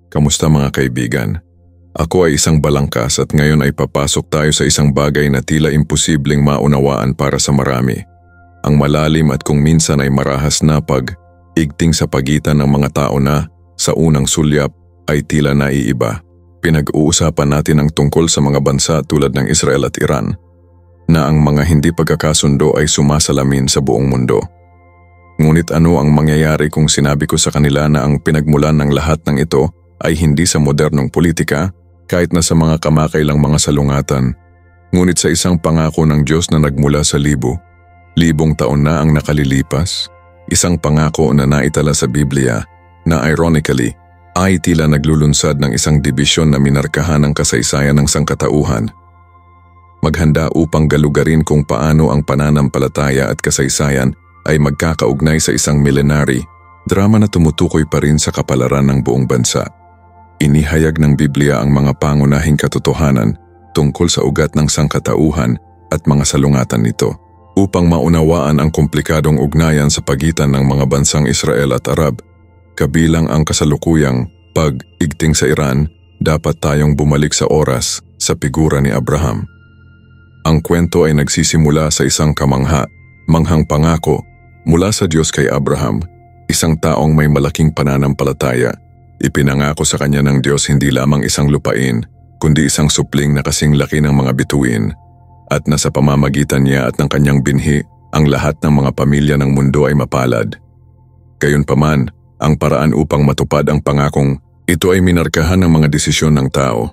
Kamusta mga kaibigan? Ako ay isang balangkas at ngayon ay papasok tayo sa isang bagay na tila imposibleng maunawaan para sa marami. Ang malalim at kung minsan ay marahas na pag-igting sa pagitan ng mga tao na sa unang sulyap ay tila naiiba. Pinag-uusapan natin ang tungkol sa mga bansa tulad ng Israel at Iran na ang mga hindi pagkakasundo ay sumasalamin sa buong mundo. Ngunit ano ang mangyayari kung sinabi ko sa kanila na ang pinagmulan ng lahat ng ito ay hindi sa modernong politika kahit na sa mga kamakailang mga salungatan, ngunit sa isang pangako ng Diyos na nagmula sa libong taon na ang nakalilipas, isang pangako na naitala sa Biblia na ironically ay tila naglulunsad ng isang dibisyon na minarkahan ng kasaysayan ng sangkatauhan. Maghanda upang galugarin kung paano ang pananampalataya at kasaysayan ay magkakaugnay sa isang millenary drama na tumutukoy pa rin sa kapalaran ng buong bansa. Inihayag ng Biblia ang mga pangunahing katotohanan tungkol sa ugat ng sangkatauhan at mga salungatan nito. Upang maunawaan ang komplikadong ugnayan sa pagitan ng mga bansang Israel at Arab, kabilang ang kasalukuyang pag-igting sa Iran, dapat tayong bumalik sa oras sa figura ni Abraham. Ang kwento ay nagsisimula sa isang manghang pangako mula sa Diyos kay Abraham, isang taong may malaking pananampalataya. Ipinangako sa kanya ng Diyos hindi lamang isang lupain, kundi isang supling na kasing laki ng mga bituin, at na sa pamamagitan niya at ng kanyang binhi, ang lahat ng mga pamilya ng mundo ay mapalad. Gayunpaman, ang paraan upang matupad ang pangakong ito ay minarkahan ng mga desisyon ng tao.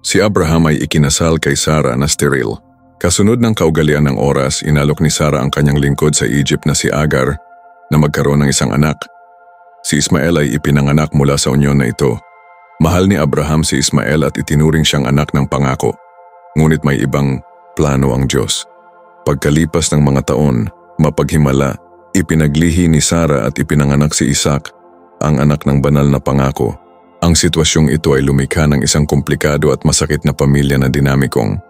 Si Abraham ay ikinasal kay Sarah na sterile. Kasunod ng kaugalian ng oras, inalok ni Sarah ang kanyang lingkod sa Egypt na si Agar na magkaroon ng isang anak. Si Ismael ay ipinanganak mula sa unyon na ito. Mahal ni Abraham si Ismael at itinuring siyang anak ng pangako. Ngunit may ibang plano ang Diyos. Pagkalipas ng mga taon, mapaghimala, ipinaglihi ni Sarah at ipinanganak si Isaac, ang anak ng banal na pangako. Ang sitwasyong ito ay lumikha ng isang komplikado at masakit na pamilya na dinamikong.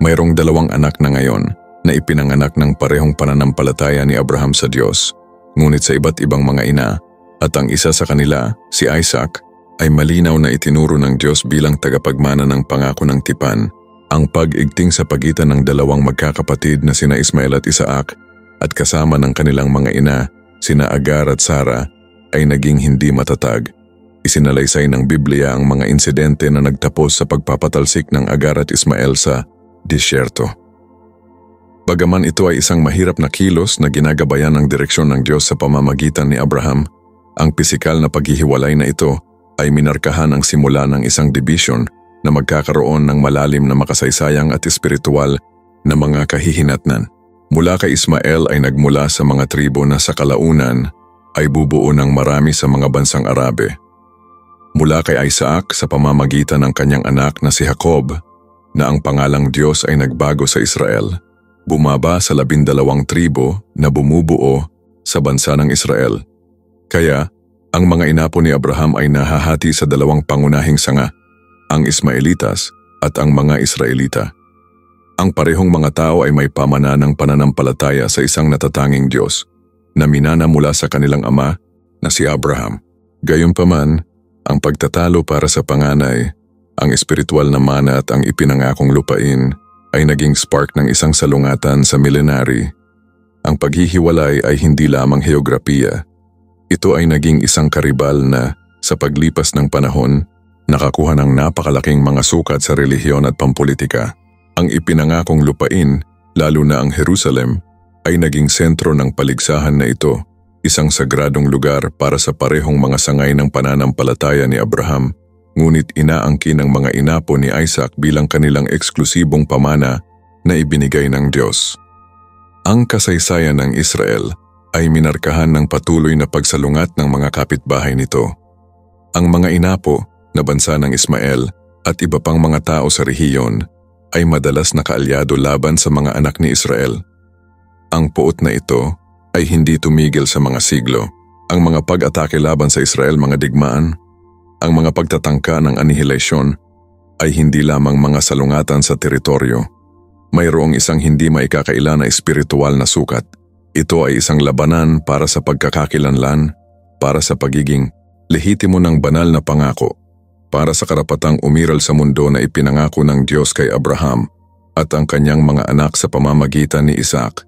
Mayroong 2 anak na ngayon na ipinanganak ng parehong pananampalataya ni Abraham sa Diyos, ngunit sa iba't ibang mga ina, at ang isa sa kanila, si Isaac, ay malinaw na itinuro ng Diyos bilang tagapagmana ng pangako ng tipan. Ang pag-igting sa pagitan ng 2 magkakapatid na sina Ismael at Isaac at kasama ng kanilang mga ina, sina Agar at Sarah, ay naging hindi matatag. Isinalaysay ng Biblia ang mga insidente na nagtapos sa pagpapatalsik ng Agar at Ismael sa disyerto. Bagaman ito ay isang mahirap na kilos na ginagabayan ng direksyon ng Diyos sa pamamagitan ni Abraham, ang pisikal na paghihiwalay na ito ay minarkahan ang simula ng isang division na magkakaroon ng malalim na makasaysayang at espiritual na mga kahihinatnan. Mula kay Ismael ay nagmula sa mga tribo na sa kalaunan ay bubuo ng marami sa mga bansang Arabe. Mula kay Isaac sa pamamagitan ng kanyang anak na si Jacob, na ang pangalang Diyos ay nagbago sa Israel, bumaba sa 12 tribo na bumubuo sa bansa ng Israel. Kaya, ang mga inapo ni Abraham ay nahahati sa 2 pangunahing sanga, ang Ismaelitas at ang mga Israelita. Ang parehong mga tao ay may pamana ng pananampalataya sa isang natatanging Diyos na minana mula sa kanilang ama na si Abraham. Gayunpaman, ang pagtatalo para sa panganay, ang espiritual na mana at ang ipinangakong lupain ay naging spark ng isang salungatan sa millenary. Ang paghihiwalay ay hindi lamang heograpiya. Ito ay naging isang karibal na, sa paglipas ng panahon, nakakuha ng napakalaking mga sukat sa relihiyon at pampolitika. Ang ipinangakong lupain, lalo na ang Jerusalem, ay naging sentro ng paligsahan na ito, isang sagradong lugar para sa parehong mga sangay ng pananampalataya ni Abraham, ngunit inaangkin ng mga inapo ni Isaac bilang kanilang eksklusibong pamana na ibinigay ng Diyos. Ang kasaysayan ng Israel ay minarkahan ng patuloy na pagsalungat ng mga kapitbahay nito. Ang mga inapo na bansa ng Ismael at iba pang mga tao sa rehiyon ay madalas na kaalyado laban sa mga anak ni Israel. Ang puot na ito ay hindi tumigil sa mga siglo. Ang mga pag-atake laban sa Israel, mga digmaan, ang mga pagtatangka ng anihilasyon ay hindi lamang mga salungatan sa teritoryo. Mayroong isang hindi maikakaila na espiritual na sukat. Ito ay isang labanan para sa pagkakakilanlan, para sa pagiging lehitimo ng banal na pangako para sa karapatang umiral sa mundo na ipinangako ng Diyos kay Abraham at ang kanyang mga anak sa pamamagitan ni Isaac.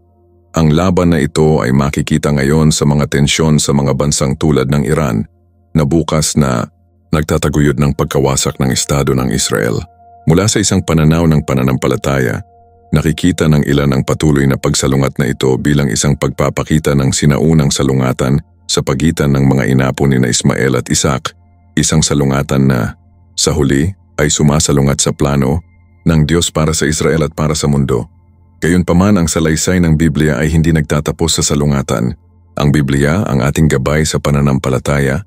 Ang laban na ito ay makikita ngayon sa mga tensyon sa mga bansang tulad ng Iran na bukas na nagtataguyod ng pagkawasak ng Estado ng Israel. Mula sa isang pananaw ng pananampalataya, nakikita ng ilan ang patuloy na pagsalungat na ito bilang isang pagpapakita ng sinaunang salungatan sa pagitan ng mga inapo ni Ismael at Isaac, isang salungatan na, sa huli, ay sumasalungat sa plano ng Diyos para sa Israel at para sa mundo. Gayunpaman, ang salaysay ng Biblia ay hindi nagtatapos sa salungatan. Ang Biblia, ang ating gabay sa pananampalataya,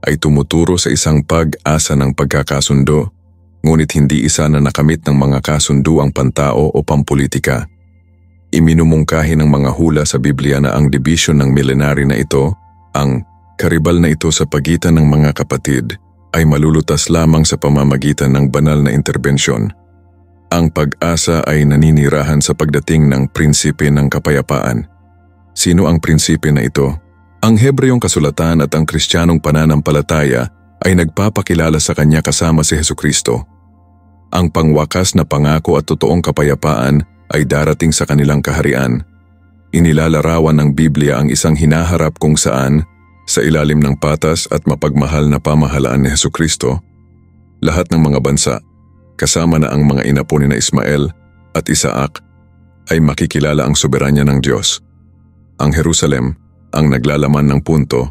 ay tumuturo sa isang pag-asa ng pagkakasundo, ngunit hindi isa na nakamit ng mga kasunduang pantao o pampolitika. Iminumungkahi ng mga hula sa Biblia na ang dibisyon ng milenary na ito, ang karibal na ito sa pagitan ng mga kapatid, ay malulutas lamang sa pamamagitan ng banal na interbensyon. Ang pag-asa ay naninirahan sa pagdating ng prinsipe ng kapayapaan. Sino ang prinsipe na ito? Ang Hebreyong kasulatan at ang Kristiyanong pananampalataya ay nagpapakilala sa kanya kasama si Hesukristo. Ang pangwakas na pangako at totoong kapayapaan ay darating sa kanilang kaharian. Inilalarawan ng Biblia ang isang hinaharap kung saan, sa ilalim ng patas at mapagmahal na pamahalaan ni Hesukristo, lahat ng mga bansa, kasama na ang mga inapo ni Ismael at Isaac, ay makikilala ang soberanya ng Diyos. Ang Jerusalem, ang naglalaman ng punto,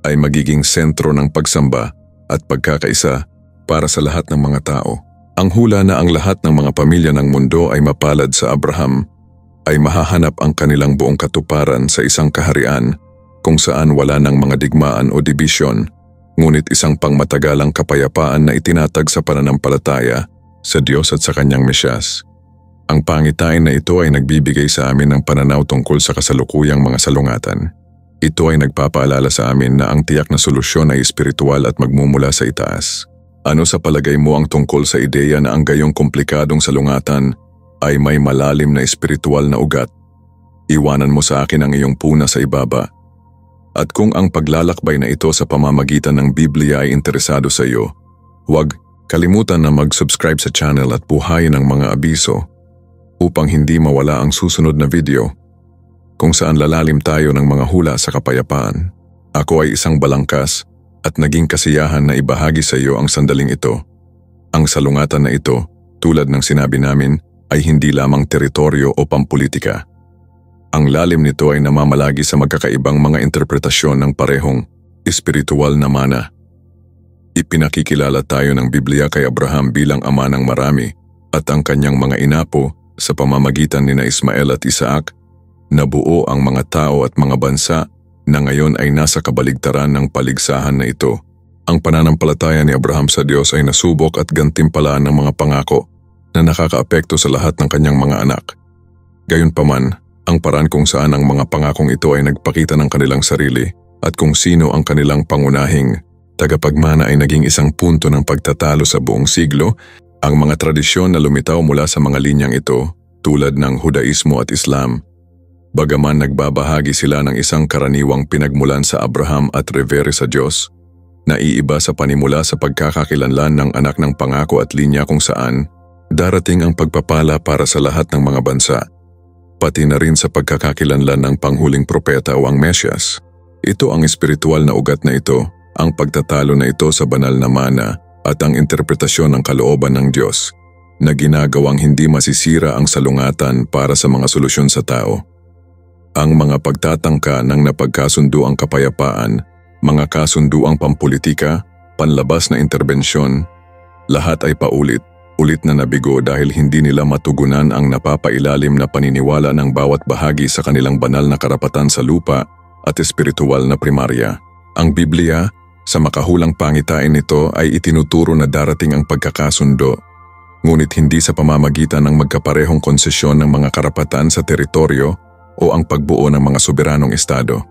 ay magiging sentro ng pagsamba at pagkakaisa para sa lahat ng mga tao. Ang hula na ang lahat ng mga pamilya ng mundo ay mapalad sa Abraham, ay mahahanap ang kanilang buong katuparan sa isang kaharian kung saan wala ng mga digmaan o dibisyon, ngunit isang pangmatagalang kapayapaan na itinatag sa pananampalataya sa Diyos at sa kanyang Mesyas. Ang pangitain na ito ay nagbibigay sa amin ng pananaw tungkol sa kasalukuyang mga salungatan. Ito ay nagpapaalala sa amin na ang tiyak na solusyon ay espiritual at magmumula sa itaas. Ano sa palagay mo ang tungkol sa ideya na ang gayong komplikadong salungatan ay may malalim na espiritual na ugat? Iwanan mo sa akin ang iyong puna sa ibaba. At kung ang paglalakbay na ito sa pamamagitan ng Biblia ay interesado sa iyo, huwag kalimutan na mag-subscribe sa channel at buhayin ang mga abiso upang hindi mawala ang susunod na video kung saan lalalim tayo ng mga hula sa kapayapaan. Ako ay isang balangkas at naging kasiyahan na ibahagi sa iyo ang sandaling ito. Ang salungatan na ito, tulad ng sinabi namin, ay hindi lamang teritoryo o pampolitika. Ang lalim nito ay namamalagi sa magkakaibang mga interpretasyon ng parehong espiritual na mana. Ipinakikilala tayo ng Biblia kay Abraham bilang ama ng marami at ang kanyang mga inapo sa pamamagitan ni Ismael at Isaac, nabuo ang mga tao at mga bansa na ngayon ay nasa kabaligtaran ng paligsahan na ito. Ang pananampalataya ni Abraham sa Diyos ay nasubok at gantimpalaan ng mga pangako na nakakaapekto sa lahat ng kanyang mga anak. Gayunpaman, ang paraan kung saan ang mga pangakong ito ay nagpakita ng kanilang sarili at kung sino ang kanilang pangunahing tagapagmana ay naging isang punto ng pagtatalo sa buong siglo. Ang mga tradisyon na lumitaw mula sa mga linyang ito, tulad ng Hudaismo at Islam, bagaman nagbabahagi sila ng isang karaniwang pinagmulan sa Abraham at revere sa Diyos, naiiba sa panimula sa pagkakakilanlan ng anak ng pangako at linya kung saan darating ang pagpapala para sa lahat ng mga bansa, pati na rin sa pagkakakilanlan ng panghuling propeta o ang Mesyas. Ito ang espiritual na ugat na ito, ang pagtatalo na ito sa banal na mana at ang interpretasyon ng kalooban ng Diyos na ginagawang hindi masisira ang salungatan para sa mga solusyon sa tao. Ang mga pagtatangka ng napagkasunduang kapayapaan, mga kasunduang pampolitika, panlabas na interbensyon, lahat ay paulit-ulit na nabigo dahil hindi nila matugunan ang napapailalim na paniniwala ng bawat bahagi sa kanilang banal na karapatan sa lupa at espiritual na primarya. Ang Biblia, sa makahulang pangitain nito ay itinuturo na darating ang pagkakasundo, ngunit hindi sa pamamagitan ng magkaparehong konsesyon ng mga karapatan sa teritoryo o ang pagbuo ng mga soberanong estado.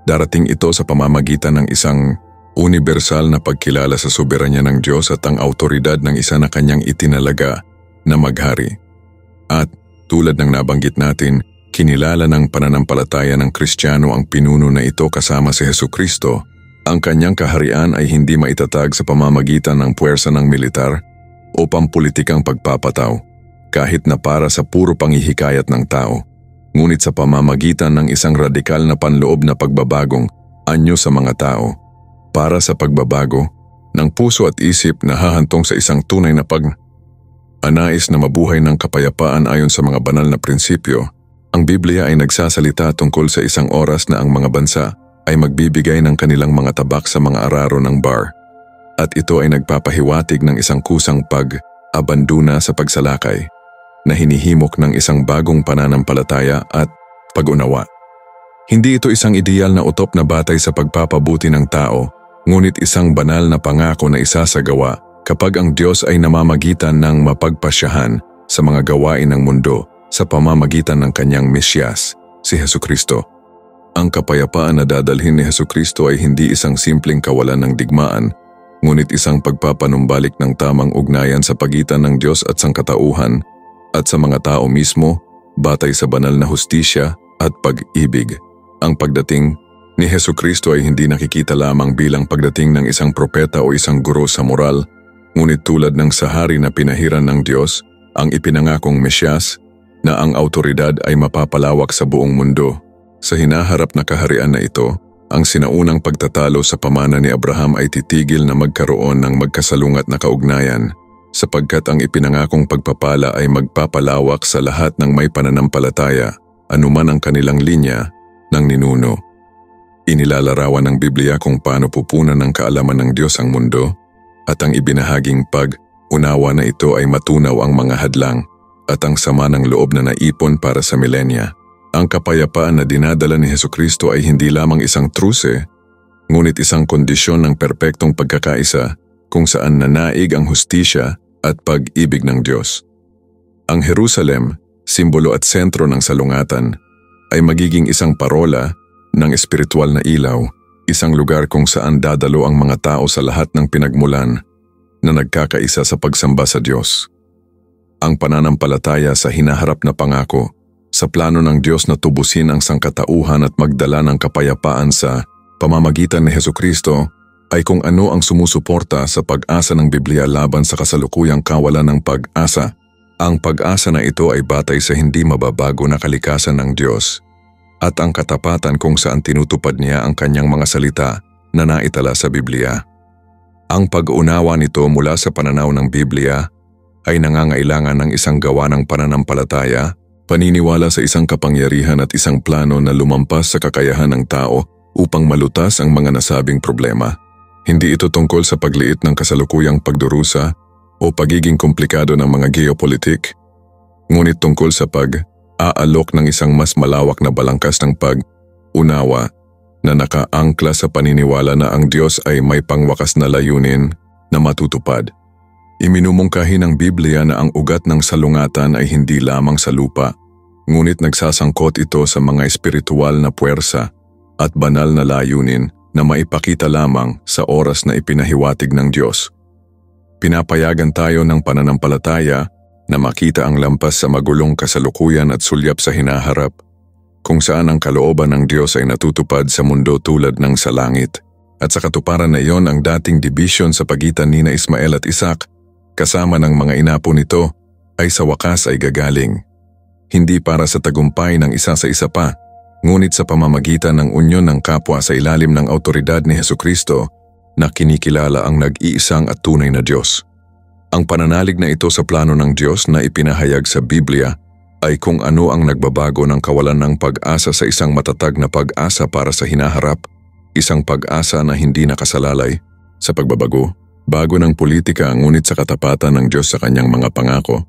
Darating ito sa pamamagitan ng isang universal na pagkilala sa soberanya ng Diyos at ang autoridad ng isa na kanyang itinalaga na maghari. At tulad ng nabanggit natin, kinilala ng pananampalataya ng Kristiyano ang pinuno na ito kasama si Hesukristo Ang kanyang kaharian ay hindi maitatag sa pamamagitan ng puwersa ng militar o pampulitikang pagpapataw, kahit na para sa puro panghihikayat ng tao, ngunit sa pamamagitan ng isang radikal na panloob na pagbabagong anyo sa mga tao, para sa pagbabago ng puso at isip na hahantong sa isang tunay na pag-anais na mabuhay ng kapayapaan ayon sa mga banal na prinsipyo. Ang Biblia ay nagsasalita tungkol sa isang oras na ang mga bansa ay magbibigay ng kanilang mga tabak sa mga araro ng bar, at ito ay nagpapahiwatig ng isang kusang pag-abandona sa pagsalakay na hinihimok ng isang bagong pananampalataya at pag-unawa. Hindi ito isang ideal na utop na batay sa pagpapabuti ng tao, ngunit isang banal na pangako na isasagawa kapag ang Diyos ay namamagitan ng mapagpasyahan sa mga gawain ng mundo sa pamamagitan ng kanyang Mesyas, si Hesukristo. Ang kapayapaan na dadalhin ni Hesukristo ay hindi isang simpleng kawalan ng digmaan, ngunit isang pagpapanumbalik ng tamang ugnayan sa pagitan ng Diyos at sangkatauhan at sa mga tao mismo, batay sa banal na hustisya at pag-ibig. Ang pagdating ni Hesukristo ay hindi nakikita lamang bilang pagdating ng isang propeta o isang guro sa moral, ngunit tulad ng sahari na pinahiran ng Diyos, ang ipinangakong Mesyas, na ang autoridad ay mapapalawak sa buong mundo. Sa hinaharap na kaharian na ito, ang sinaunang pagtatalo sa pamana ni Abraham ay titigil na magkaroon ng magkasalungat na kaugnayan, sapagkat ang ipinangakong pagpapala ay magpapalawak sa lahat ng may pananampalataya, anuman ang kanilang linya ng ninuno. Inilalarawan ng Biblia kung paano pupunan ng kaalaman ng Diyos ang mundo, at ang ibinahaging pag-unawa na ito ay matunaw ang mga hadlang at ang sama ng loob na naipon para sa milenya. Ang kapayapaan na dinadala ni Hesukristo ay hindi lamang isang truse, ngunit isang kondisyon ng perpektong pagkakaisa kung saan nanaig ang hustisya at pag-ibig ng Diyos. Ang Jerusalem, simbolo at sentro ng salungatan, ay magiging isang parola ng espiritual na ilaw, isang lugar kung saan dadalo ang mga tao sa lahat ng pinagmulan na nagkakaisa sa pagsamba sa Diyos. Ang pananampalataya sa hinaharap na pangako, sa plano ng Diyos na tubusin ang sangkatauhan at magdala ng kapayapaan sa pamamagitan ni Hesukristo, ay kung ano ang sumusuporta sa pag-asa ng Biblia laban sa kasalukuyang kawalan ng pag-asa. Ang pag-asa na ito ay batay sa hindi mababago na kalikasan ng Diyos at ang katapatan kung saan tinutupad niya ang kanyang mga salita na naitala sa Biblia. Ang pag-unawa nito mula sa pananaw ng Biblia ay nangangailangan ng isang gawa ng pananampalataya, paniniwala sa isang kapangyarihan at isang plano na lumampas sa kakayahan ng tao upang malutas ang mga nasabing problema. Hindi ito tungkol sa pagliit ng kasalukuyang pagdurusa o pagiging komplikado ng mga geopolitik, ngunit tungkol sa pag-aalok ng isang mas malawak na balangkas ng pag-unawa na nakaangkla sa paniniwala na ang Diyos ay may pangwakas na layunin na matutupad. Iminumungkahi ng Biblia na ang ugat ng salungatan ay hindi lamang sa lupa, ngunit nagsasangkot ito sa mga espiritual na puwersa at banal na layunin na maipakita lamang sa oras na ipinahiwatig ng Diyos. Pinapayagan tayo ng pananampalataya na makita ang lampas sa magulong kasalukuyan at sulyap sa hinaharap, kung saan ang kalooban ng Diyos ay natutupad sa mundo tulad ng sa langit. At sa katuparan na iyon, ang dating division sa pagitan nina Ismael at Isaac, kasama ng mga inapo nito, ay sa wakas ay gagaling. Hindi para sa tagumpay ng isa sa isa pa, ngunit sa pamamagitan ng unyon ng kapwa sa ilalim ng autoridad ni Hesukristo na kinikilala ang nag-iisang at tunay na Diyos. Ang pananalig na ito sa plano ng Diyos na ipinahayag sa Biblia ay kung ano ang nagbabago ng kawalan ng pag-asa sa isang matatag na pag-asa para sa hinaharap, isang pag-asa na hindi nakasalalay sa pagbabago, bago ng politika ngunit sa katapatan ng Diyos sa kanyang mga pangako,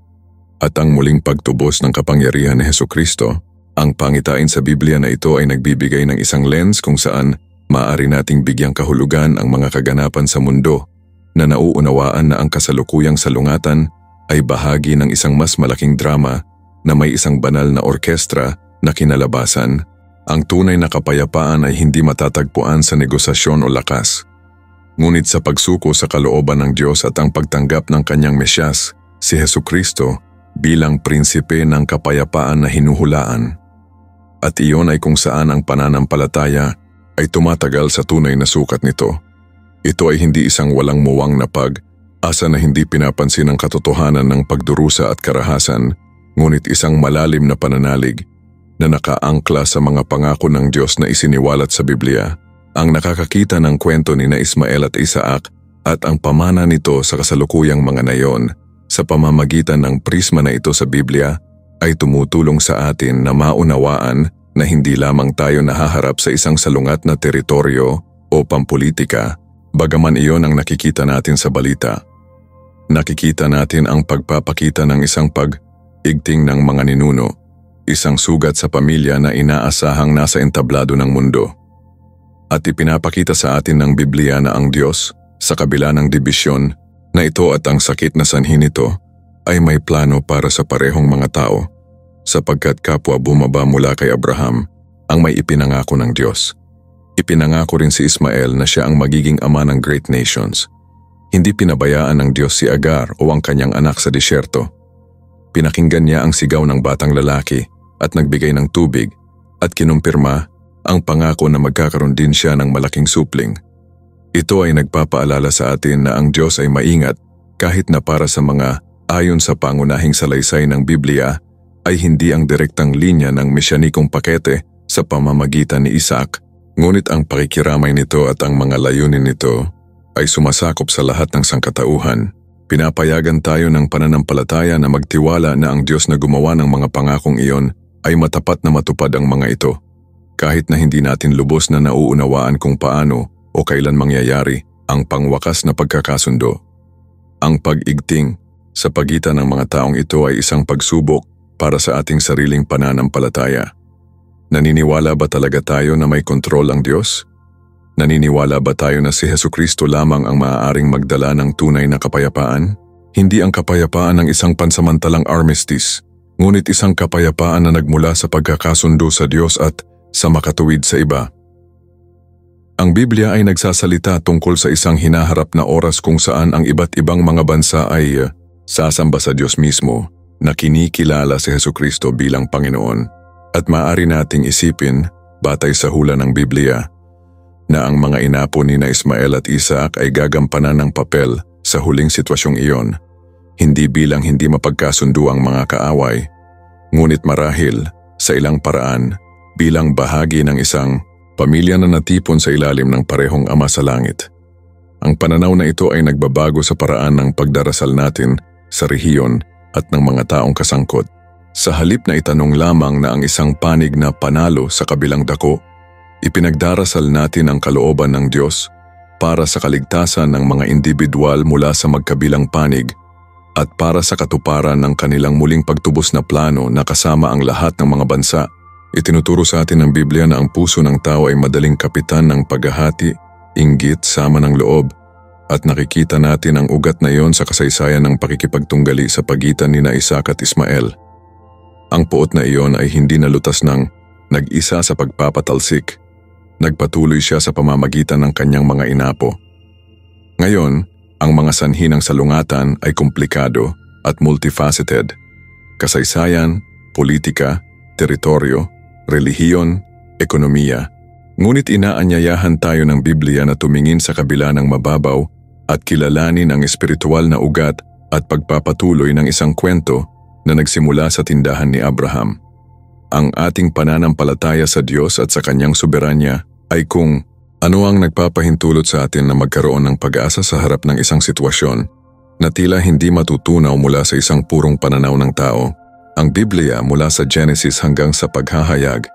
at ang muling pagtubos ng kapangyarihan ni Hesukristo. Ang pangitain sa Biblia na ito ay nagbibigay ng isang lens kung saan maaari nating bigyang kahulugan ang mga kaganapan sa mundo na nauunawaan na ang kasalukuyang salungatan ay bahagi ng isang mas malaking drama na may isang banal na orkestra na kinalabasan. Ang tunay na kapayapaan ay hindi matatagpuan sa negosasyon o lakas, ngunit sa pagsuko sa kalooban ng Diyos at ang pagtanggap ng kanyang Mesyas, si Hesukristo, bilang prinsipe ng kapayapaan na hinuhulaan. At iyon ay kung saan ang pananampalataya ay tumatagal sa tunay na sukat nito. Ito ay hindi isang walang muwang na pag-asa na hindi pinapansin ang katotohanan ng pagdurusa at karahasan, ngunit isang malalim na pananalig na nakaangkla sa mga pangako ng Diyos na isiniwalat sa Biblia. Ang nakakakita ng kwento ni Ismael at Isaac at ang pamana nito sa kasalukuyang mga nayon sa pamamagitan ng prisma na ito sa Biblia ay tumutulong sa atin na maunawaan na hindi lamang tayo nahaharap sa isang salungat na teritoryo o pampolitika, bagaman iyon ang nakikita natin sa balita. Nakikita natin ang pagpapakita ng isang pag-igting ng mga ninuno, isang sugat sa pamilya na inaasahang nasa entablado ng mundo. At ipinapakita sa atin ng Biblia na ang Diyos, sa kabila ng dibisyon na ito at ang sakit na sanhi nito, ay may plano para sa parehong mga tao, sapagkat kapwa bumaba mula kay Abraham ang may ipinangako ng Diyos. Ipinangako rin si Ismael na siya ang magiging ama ng great nations. Hindi pinabayaan ng Diyos si Agar o ang kanyang anak sa disyerto. Pinakinggan niya ang sigaw ng batang lalaki at nagbigay ng tubig at kinumpirma ang pangako na magkakaroon din siya ng malaking supling. Ito ay nagpapaalala sa atin na ang Diyos ay maingat kahit na para sa mga ayon sa pangunahing salaysay ng Biblia ay hindi ang direktang linya ng misyanikong pakete sa pamamagitan ni Isaac, ngunit ang pakikiramay nito at ang mga layunin nito ay sumasakop sa lahat ng sangkatauhan. Pinapayagan tayo ng pananampalataya na magtiwala na ang Diyos na gumawa ng mga pangakong iyon ay matapat na matupad ang mga ito. Kahit na hindi natin lubos na nauunawaan kung paano o kailan mangyayari ang pangwakas na pagkakasundo. Ang pag-igting sa pagitan ng mga taong ito ay isang pagsubok para sa ating sariling pananampalataya. Naniniwala ba talaga tayo na may kontrol ang Diyos? Naniniwala ba tayo na si Hesukristo lamang ang maaaring magdala ng tunay na kapayapaan? Hindi ang kapayapaan ng isang pansamantalang armistice, ngunit isang kapayapaan na nagmula sa pagkakasundo sa Diyos at sa makatuwid sa iba. Ang Biblia ay nagsasalita tungkol sa isang hinaharap na oras kung saan ang iba't ibang mga bansa ay sasamba sa Diyos mismo na kinikilala si Hesukristo bilang Panginoon. At maaari nating isipin, batay sa hula ng Biblia, na ang mga inapo ni Ismael at Isaac ay gagampanan ng papel sa huling sitwasyong iyon, hindi bilang hindi mapagkasundo ang mga kaaway, ngunit marahil sa ilang paraan bilang bahagi ng isang pamilya na natipon sa ilalim ng parehong Ama sa langit. Ang pananaw na ito ay nagbabago sa paraan ng pagdarasal natin sa rehiyon at ng mga taong kasangkot. Sa halip na itanong lamang na ang isang panig na panalo sa kabilang dako, ipinagdarasal natin ang kalooban ng Diyos para sa kaligtasan ng mga individual mula sa magkabilang panig at para sa katuparan ng kanilang muling pagtubos na plano na kasama ang lahat ng mga bansa. Itinuturo sa atin ng Biblia na ang puso ng tao ay madaling kapitan ng paghahati, inggit, sama ng loob, at nakikita natin ang ugat na iyon sa kasaysayan ng pakikipagtunggali sa pagitan ni Isaac at Ismael. Ang puot na iyon ay hindi nalutas ng nag-isa sa pagpapatalsik. Nagpatuloy siya sa pamamagitan ng kanyang mga inapo. Ngayon, ang mga sanhi ng salungatan ay komplikado at multifaceted. Kasaysayan, politika, teritoryo, relihiyon, ekonomiya. Ngunit inaanyayahan tayo ng Biblia na tumingin sa kabila ng mababaw at kilalanin ang espiritual na ugat at pagpapatuloy ng isang kwento na nagsimula sa tindahan ni Abraham. Ang ating pananampalataya sa Diyos at sa kanyang soberanya ay kung ano ang nagpapahintulot sa atin na magkaroon ng pag-asa sa harap ng isang sitwasyon na tila hindi matutunaw mula sa isang purong pananaw ng tao. Ang Biblia mula sa Genesis hanggang sa paghahayag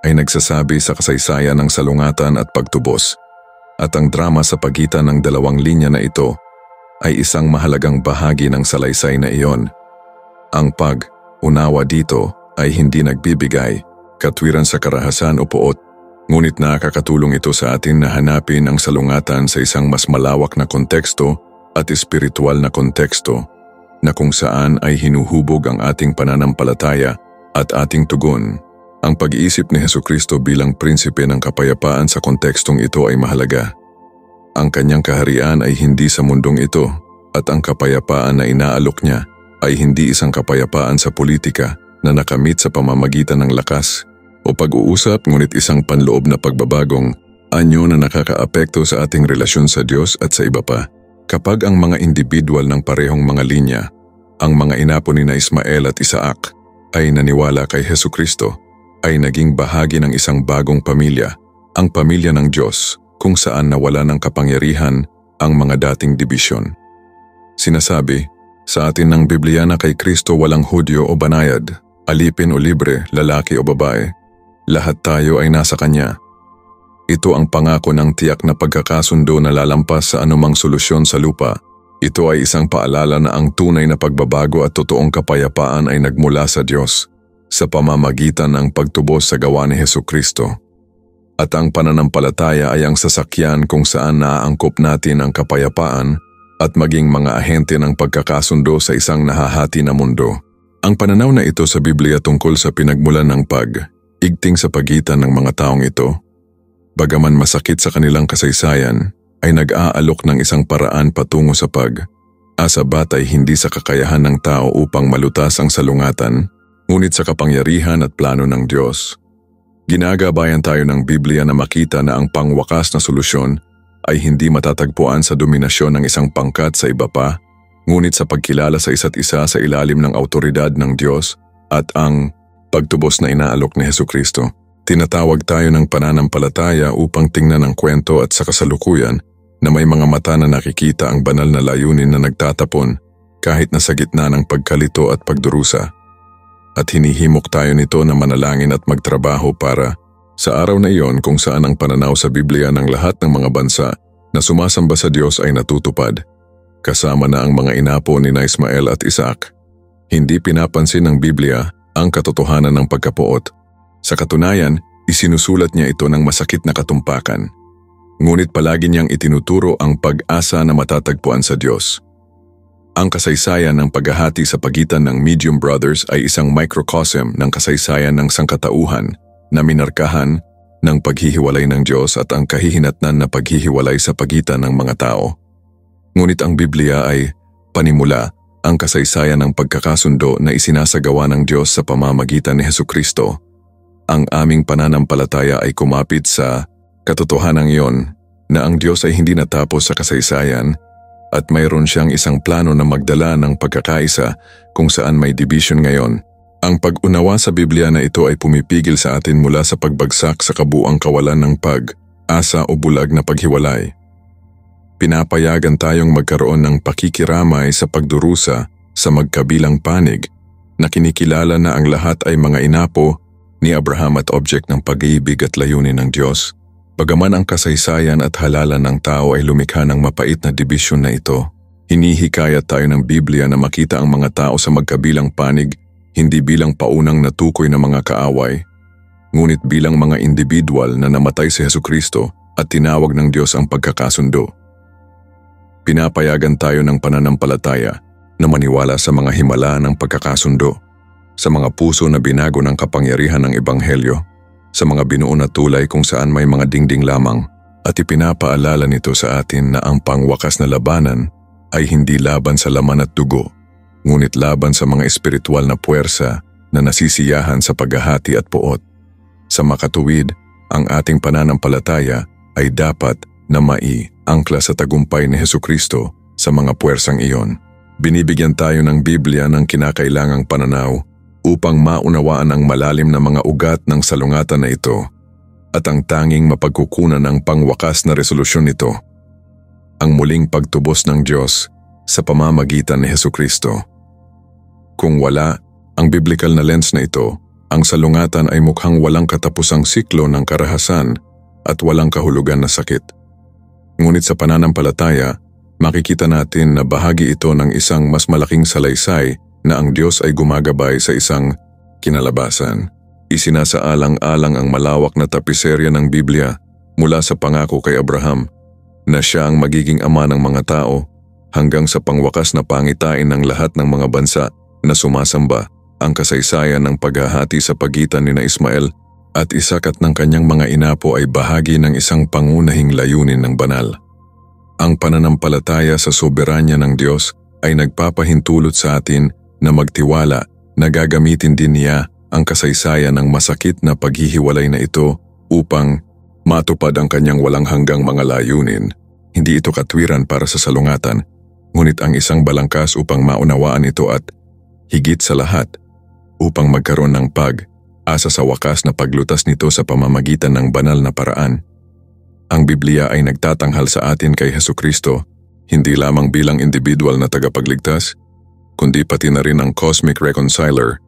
ay nagsasabi sa kasaysayan ng salungatan at pagtubos, at ang drama sa pagitan ng dalawang linya na ito ay isang mahalagang bahagi ng salaysay na iyon. Ang pag-unawa dito ay hindi nagbibigay katwiran sa karahasan o puot, ngunit nakakatulong ito sa atin na hanapin ang salungatan sa isang mas malawak na konteksto at espiritual na konteksto, na kung saan ay hinuhubog ang ating pananampalataya at ating tugon. Ang pag-iisip ni Hesukristo bilang prinsipe ng kapayapaan sa kontekstong ito ay mahalaga. Ang kanyang kaharian ay hindi sa mundong ito at ang kapayapaan na inaalok niya ay hindi isang kapayapaan sa politika na nakamit sa pamamagitan ng lakas o pag-uusap, ngunit isang panloob na pagbabagong Anyo na nakakaapekto sa ating relasyon sa Diyos at sa iba pa. Kapag ang mga individual ng parehong mga linya, ang mga inapo ni Ismael at Isaac, ay naniwala kay Hesukristo, ay naging bahagi ng isang bagong pamilya, ang pamilya ng Diyos, kung saan nawala ng kapangyarihan ang mga dating dibisyon. Sinasabi, sa atin ng Biblia na kay Kristo walang Hudyo o banayad, alipin o libre, lalaki o babae. Lahat tayo ay nasa Kanya. Ito ang pangako ng tiyak na pagkakasundo na lalampas sa anumang solusyon sa lupa. Ito ay isang paalala na ang tunay na pagbabago at totoong kapayapaan ay nagmula sa Diyos sa pamamagitan ng pagtubos sa gawa ni Hesukristo. At ang pananampalataya ay ang sasakyan kung saan naaangkop natin ang kapayapaan at maging mga ahente ng pagkakasundo sa isang nahahati na mundo. Ang pananaw na ito sa Biblia tungkol sa pinagmulan ng pag-igting sa pagitan ng mga taong ito, bagaman masakit sa kanilang kasaysayan, ay nag-aalok ng isang paraan patungo sa pag-asa batay hindi sa kakayahan ng tao upang malutas ang salungatan, ngunit sa kapangyarihan at plano ng Diyos. Ginagabayan tayo ng Biblia na makita na ang pangwakas na solusyon ay hindi matatagpuan sa dominasyon ng isang pangkat sa iba pa, ngunit sa pagkilala sa isa't isa sa ilalim ng awtoridad ng Diyos at ang pagtubos na inaalok ni Hesukristo. Tinatawag tayo ng pananampalataya upang tingnan ang kwento at sa kasalukuyan na may mga mata na nakikita ang banal na layunin na nagtatapon kahit na sa gitna ng pagkalito at pagdurusa. At hinihimok tayo nito na manalangin at magtrabaho para sa araw na iyon kung saan ang pananaw sa Biblia ng lahat ng mga bansa na sumasamba sa Diyos ay natutupad, kasama na ang mga inapo ni Ismael at Isaac. Hindi pinapansin ng Biblia ang katotohanan ng pagkapuot. Sa katunayan, isinusulat niya ito ng masakit na katumpakan. Ngunit palagi niyang itinuturo ang pag-asa na matatagpuan sa Diyos. Ang kasaysayan ng paghahati sa pagitan ng medium brothers ay isang microcosm ng kasaysayan ng sangkatauhan na minarkahan ng paghihiwalay ng Diyos at ang kahihinatnan na paghihiwalay sa pagitan ng mga tao. Ngunit ang Biblia ay panimula ang kasaysayan ng pagkakasundo na isinasagawa ng Diyos sa pamamagitan ni Hesukristo. Ang aming pananampalataya ay kumapit sa katotohanan iyon na ang Diyos ay hindi natapos sa kasaysayan at mayroon siyang isang plano na magdala ng pagkakaisa kung saan may division ngayon. Ang pag-unawa sa Biblia na ito ay pumipigil sa atin mula sa pagbagsak sa kabuuang kawalan ng pag-asa o bulag na paghiwalay. Pinapayagan tayong magkaroon ng pakikiramay sa pagdurusa sa magkabilang panig na kinikilala na ang lahat ay mga inapo ni Abraham at object ng pag-ibig at layunin ng Diyos. Bagaman ang kasaysayan at halalan ng tao ay lumikha ng mapait na dibisyon na ito, hinihikayat tayo ng Biblia na makita ang mga tao sa magkabilang panig hindi bilang paunang natukoy na mga kaaway, ngunit bilang mga individual na namatay si Hesukristo at tinawag ng Diyos ang pagkakasundo. Pinapayagan tayo ng pananampalataya na maniwala sa mga himala ng pagkakasundo, sa mga puso na binago ng kapangyarihan ng Ebanghelyo, sa mga binuo na tulay kung saan may mga dingding lamang, at ipinapaalala nito sa atin na ang pangwakas na labanan ay hindi laban sa laman at dugo, ngunit laban sa mga espiritual na puwersa na nasisiyahan sa paghahati at puot. Sa makatuwid, ang ating pananampalataya ay dapat na mai-angkla sa tagumpay ni Hesukristo sa mga puwersang iyon. Binibigyan tayo ng Biblia ng kinakailangang pananaw upang maunawaan ang malalim na mga ugat ng salungatan na ito at ang tanging mapagkukunan ng pangwakas na resolusyon nito, ang muling pagtubos ng Diyos sa pamamagitan ni Hesukristo. Kung wala ang biblical na lens na ito, ang salungatan ay mukhang walang katapusang siklo ng karahasan at walang kahulugan na sakit. Ngunit sa pananampalataya, makikita natin na bahagi ito ng isang mas malaking salaysay na ang Diyos ay gumagabay sa isang kinalabasan. Isinasaalang-alang ang malawak na tapiserya ng Biblia mula sa pangako kay Abraham na siya ang magiging ama ng mga tao hanggang sa pangwakas na pangitain ng lahat ng mga bansa na sumasamba. Ang kasaysayan ng paghahati sa pagitan ni Ismael at Isaac at ng kanyang mga inapo ay bahagi ng isang pangunahing layunin ng banal. Ang pananampalataya sa soberanya ng Diyos ay nagpapahintulot sa atin na magtiwala na gagamitin din niya ang kasaysayan ng masakit na paghihiwalay na ito upang matupad ang kanyang walang hanggang mga layunin. Hindi ito katwiran para sa salungatan, ngunit ang isang balangkas upang maunawaan ito at, higit sa lahat, upang magkaroon ng pag-asa sa wakas na paglutas nito sa pamamagitan ng banal na paraan. Ang Biblia ay nagtatanghal sa atin kay Hesukristo, hindi lamang bilang individual na tagapagligtas, kundi pati na rin ang cosmic reconciler,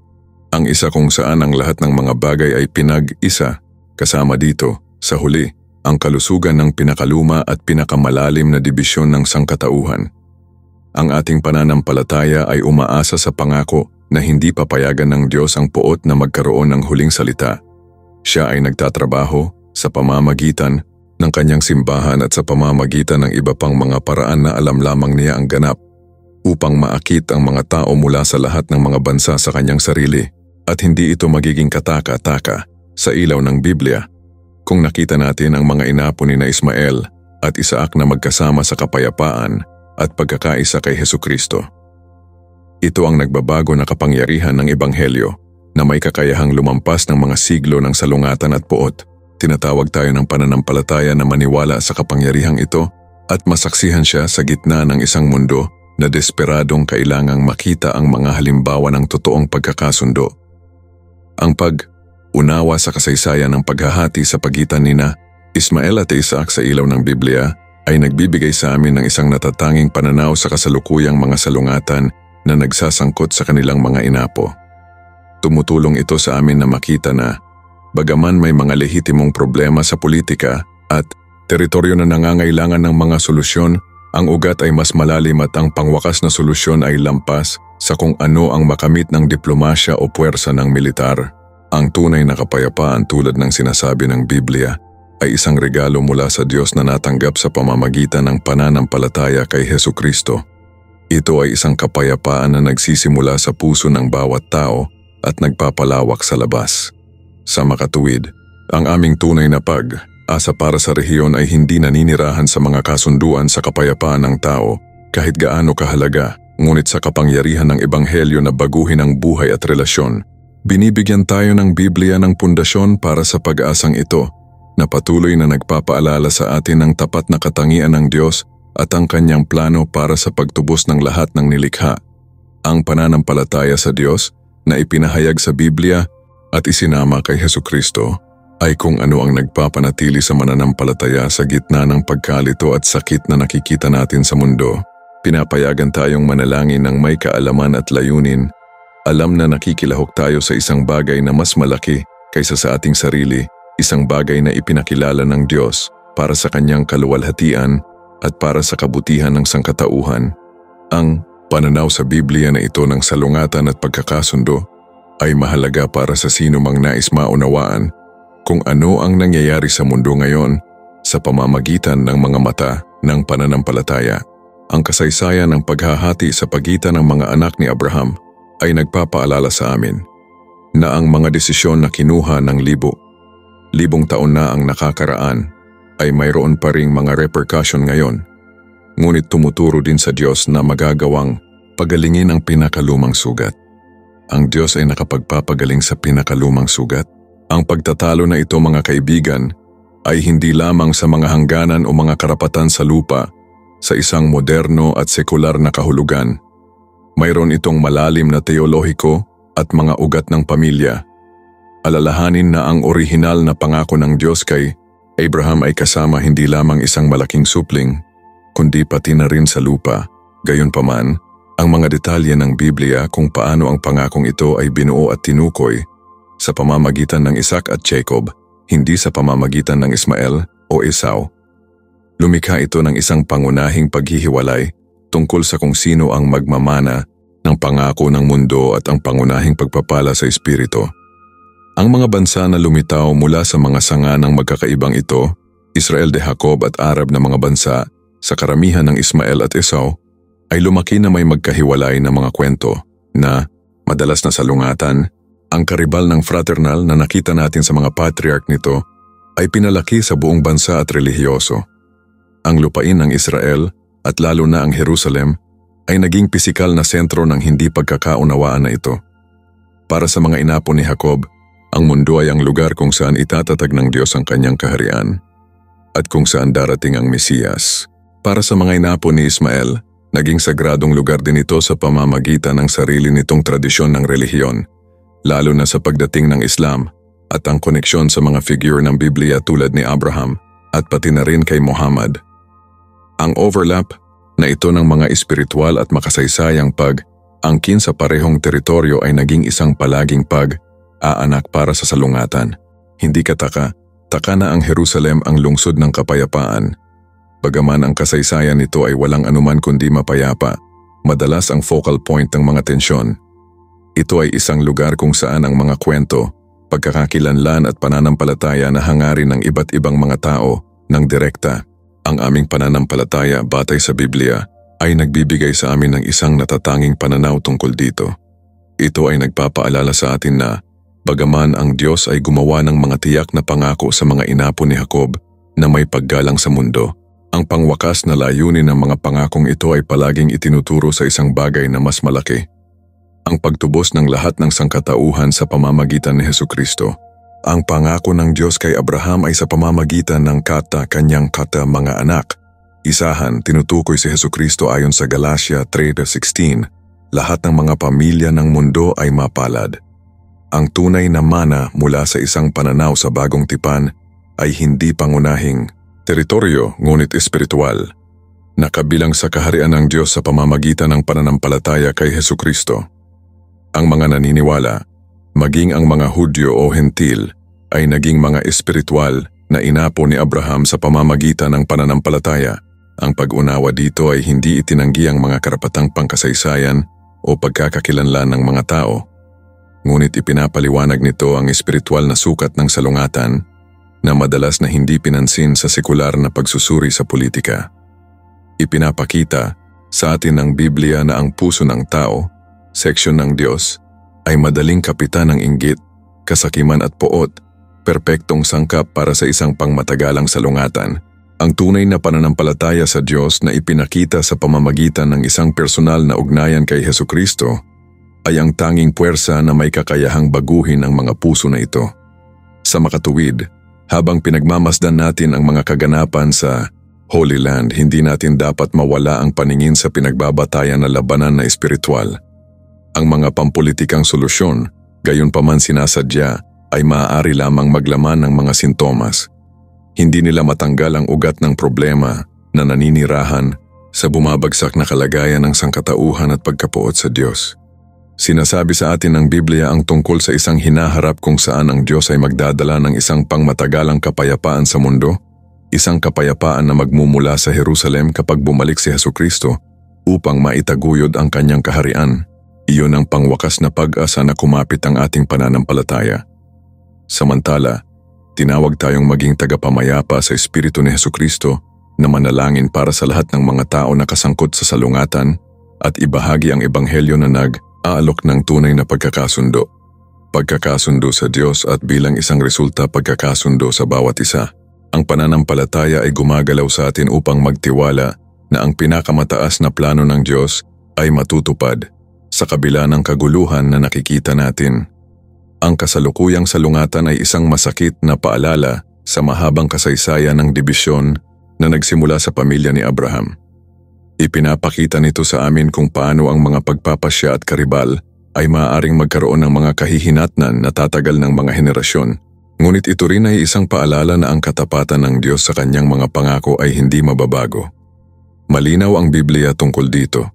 ang isa kung saan ang lahat ng mga bagay ay pinag-isa, kasama dito, sa huli, ang kalusugan ng pinakaluma at pinakamalalim na dibisyon ng sangkatauhan. Ang ating pananampalataya ay umaasa sa pangako na hindi papayagan ng Diyos ang puot na magkaroon ng huling salita. Siya ay nagtatrabaho sa pamamagitan ng kanyang simbahan at sa pamamagitan ng iba pang mga paraan na alam lamang niya ang ganap upang maakit ang mga tao mula sa lahat ng mga bansa sa kanyang sarili at hindi ito magiging kataka-taka sa ilaw ng Biblia. Kung nakita natin ang mga inapo ni na Ismael at Isaac na magkasama sa kapayapaan at pagkakaisa kay Hesukristo. Ito ang nagbabago na kapangyarihan ng Ebanghelyo na may kakayahang lumampas ng mga siglo ng salungatan at puot. Tinatawag tayo ng pananampalataya na maniwala sa kapangyarihang ito at masaksihan siya sa gitna ng isang mundo na desperadong kailangang makita ang mga halimbawa ng totoong pagkakasundo. Ang pag-unawa sa kasaysayan ng paghahati sa pagitan nina Ismael at Isaac sa ilaw ng Biblia ay nagbibigay sa amin ng isang natatanging pananaw sa kasalukuyang mga salungatan na nagsasangkot sa kanilang mga inapo. Tumutulong ito sa amin na makita na bagaman may mga lehitimong problema sa politika at teritoryo na nangangailangan ng mga solusyon, ang ugat ay mas malalim at ang pangwakas na solusyon ay lampas sa kung ano ang makamit ng diplomasya o puwersa ng militar. Ang tunay na kapayapaan tulad ng sinasabi ng Biblia ay isang regalo mula sa Diyos na natanggap sa pamamagitan ng pananampalataya kay Hesukristo. Ito ay isang kapayapaan na nagsisimula sa puso ng bawat tao at nagpapalawak sa labas. Sa makatuwid, ang aming tunay na pag-asa para sa rehiyon ay hindi naninirahan sa mga kasunduan sa kapayapaan ng tao kahit gaano kahalaga, ngunit sa kapangyarihan ng Ebanghelyo na baguhin ang buhay at relasyon. Binibigyan tayo ng Biblia ng pundasyon para sa pag-asang ito na patuloy na nagpapaalala sa atin ng tapat na katangian ng Diyos at ang kanyang plano para sa pagtubos ng lahat ng nilikha. Ang pananampalataya sa Diyos na ipinahayag sa Biblia at isinama kay Hesukristo ay kung ano ang nagpapanatili sa mananampalataya sa gitna ng pagkalito at sakit na nakikita natin sa mundo. Pinapayagan tayong manalangin ng may kaalaman at layunin. Alam na nakikilahok tayo sa isang bagay na mas malaki kaysa sa ating sarili, isang bagay na ipinakilala ng Diyos para sa kanyang kaluwalhatian at para sa kabutihan ng sangkatauhan. Ang pananaw sa Biblia na ito ng salungatan at pagkakasundo ay mahalaga para sa sino mang nais maunawaan kung ano ang nangyayari sa mundo ngayon sa pamamagitan ng mga mata ng pananampalataya. Ang kasaysayan ng paghahati sa pagitan ng mga anak ni Abraham ay nagpapaalala sa amin na ang mga desisyon na kinuha ng libong taon na ang nakakaraan ay mayroon pa ring mga repercussion ngayon. Ngunit tumuturo din sa Diyos na magagawang pagalingin ang pinakalumang sugat. Ang Diyos ay nakapagpapagaling sa pinakalumang sugat. Ang pagtatalo na ito, mga kaibigan, ay hindi lamang sa mga hangganan o mga karapatan sa lupa sa isang moderno at sekular na kahulugan. Mayroon itong malalim na teolohiko at mga ugat ng pamilya. Alalahanin na ang orihinal na pangako ng Diyos kay Abraham ay kasama hindi lamang isang malaking supling, kundi pati na rin sa lupa. Gayunpaman, ang mga detalye ng Biblia kung paano ang pangakong ito ay binuo at tinukoy sa pamamagitan ng Isaac at Jacob, hindi sa pamamagitan ng Ismael o Esau. Lumikha ito ng isang pangunahing paghihiwalay tungkol sa kung sino ang magmamana ng pangako ng mundo at ang pangunahing pagpapala sa espiritu. Ang mga bansa na lumitaw mula sa mga sanga ng magkakaibang ito, Israel de Jacob at Arab na mga bansa sa karamihan ng Ismael at Esau, ay lumaki na may magkahiwalay na mga kwento na, madalas na salungatan, ang karibal ng fraternal na nakita natin sa mga patriarch nito ay pinalaki sa buong bansa at relihiyoso. Ang lupain ng Israel at lalo na ang Jerusalem ay naging pisikal na sentro ng hindi pagkakaunawaan na ito. Para sa mga inapo ni Jacob, Ang mundo ay ang lugar kung saan itatatag ng Diyos ang kanyang kaharian at kung saan darating ang Mesiyas. Para sa mga inapo ni Ismael, naging sagradong lugar din ito sa pamamagitan ng sarili nitong tradisyon ng relihiyon, lalo na sa pagdating ng Islam at ang koneksyon sa mga figure ng Biblia tulad ni Abraham at pati na rin kay Muhammad. Ang overlap na ito ng mga espiritual at makasaysayang pag-angkin sa parehong teritoryo ay naging isang palaging pag-aanak para sa salungatan. Hindi taka na ang Jerusalem ang lungsod ng kapayapaan. Bagaman ang kasaysayan nito ay walang anuman kundi mapayapa, madalas ang focal point ng mga tensyon. Ito ay isang lugar kung saan ang mga kwento, pagkakakilanlan at pananampalataya na hangarin ng iba't ibang mga tao ng direkta. Ang aming pananampalataya batay sa Biblia ay nagbibigay sa amin ng isang natatanging pananaw tungkol dito. Ito ay nagpapaalala sa atin na, bagaman ang Diyos ay gumawa ng mga tiyak na pangako sa mga inapo ni Jacob na may paggalang sa mundo, ang pangwakas na layunin ng mga pangakong ito ay palaging itinuturo sa isang bagay na mas malaki. Ang pagtubos ng lahat ng sangkatauhan sa pamamagitan ni Hesukristo. Ang pangako ng Diyos kay Abraham ay sa pamamagitan ng kanyang mga anak. Isahan, tinutukoy si Hesukristo ayon sa Galatia 3:16, lahat ng mga pamilya ng mundo ay mapalad. Ang tunay na mana mula sa isang pananaw sa bagong tipan ay hindi pangunahing teritoryo ngunit espiritual, nakabilang sa kaharian ng Diyos sa pamamagitan ng pananampalataya kay Hesukristo. Ang mga naniniwala, maging ang mga Hudyo o Hentil, ay naging mga espiritual na inapo ni Abraham sa pamamagitan ng pananampalataya. Ang pag-unawa dito ay hindi itinanggi ang mga karapatang pangkasaysayan o pagkakakilanlan ng mga tao, ngunit ipinapaliwanag nito ang espiritual na sukat ng salungatan na madalas na hindi pinansin sa sekular na pagsusuri sa politika. Ipinapakita sa atin ng Biblia na ang puso ng tao, seksyon ng Diyos, ay madaling kapitan ng inggit, kasakiman at poot, perpektong sangkap para sa isang pangmatagalang salungatan. Ang tunay na pananampalataya sa Diyos na ipinakita sa pamamagitan ng isang personal na ugnayan kay Hesukristo ay ang tanging puwersa na may kakayahang baguhin ang mga puso na ito. Sa makatuwid, habang pinagmamasdan natin ang mga kaganapan sa Holy Land, hindi natin dapat mawala ang paningin sa pinagbabatayan na labanan na espiritual. Ang mga pampulitikang solusyon, gayunpaman sinasadya, ay maaari lamang maglaman ng mga sintomas. Hindi nila matanggal ang ugat ng problema na naninirahan sa bumabagsak na kalagayan ng sangkatauhan at pagkapuot sa Diyos. Sinasabi sa atin ng Biblia ang tungkol sa isang hinaharap kung saan ang Diyos ay magdadala ng isang pangmatagalang kapayapaan sa mundo, isang kapayapaan na magmumula sa Jerusalem kapag bumalik si Hesukristo upang maitaguyod ang kanyang kaharian. Iyon ang pangwakas na pag-asa na kumapit ang ating pananampalataya. Samantala, tinawag tayong maging tagapamayapa sa Espiritu ni Hesukristo na manalangin para sa lahat ng mga tao na kasangkot sa salungatan at ibahagi ang ebanghelyo na nag-aalok ng tunay na pagkakasundo. Pagkakasundo sa Diyos at bilang isang resulta pagkakasundo sa bawat isa. Ang pananampalataya ay gumagalaw sa atin upang magtiwala na ang pinakamataas na plano ng Diyos ay matutupad sa kabila ng kaguluhan na nakikita natin. Ang kasalukuyang salungatan ay isang masakit na paalala sa mahabang kasaysayan ng dibisyon na nagsimula sa pamilya ni Abraham. Ipinapakita nito sa amin kung paano ang mga pagpapasya at karibal ay maaaring magkaroon ng mga kahihinatnan na tatagal ng mga henerasyon. Ngunit ito rin ay isang paalala na ang katapatan ng Diyos sa kanyang mga pangako ay hindi mababago. Malinaw ang Biblia tungkol dito.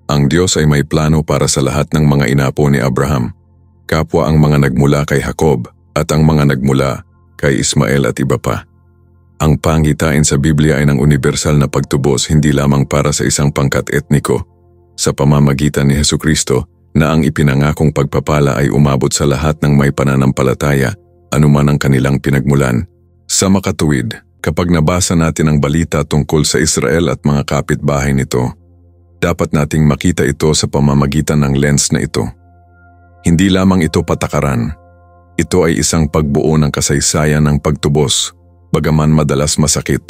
Ang Diyos ay may plano para sa lahat ng mga inapo ni Abraham, kapwa ang mga nagmula kay Jacob at ang mga nagmula kay Ismael at iba pa. Ang pangitain sa Biblia ay ng universal na pagtubos hindi lamang para sa isang pangkat etniko, sa pamamagitan ni Hesukristo na ang ipinangakong pagpapala ay umabot sa lahat ng may pananampalataya, anuman ang kanilang pinagmulan. Sa makatuwid, kapag nabasa natin ang balita tungkol sa Israel at mga kapitbahay nito, dapat nating makita ito sa pamamagitan ng lens na ito. Hindi lamang ito patakaran. Ito ay isang pagbuo ng kasaysayan ng pagtubos, bagaman madalas masakit.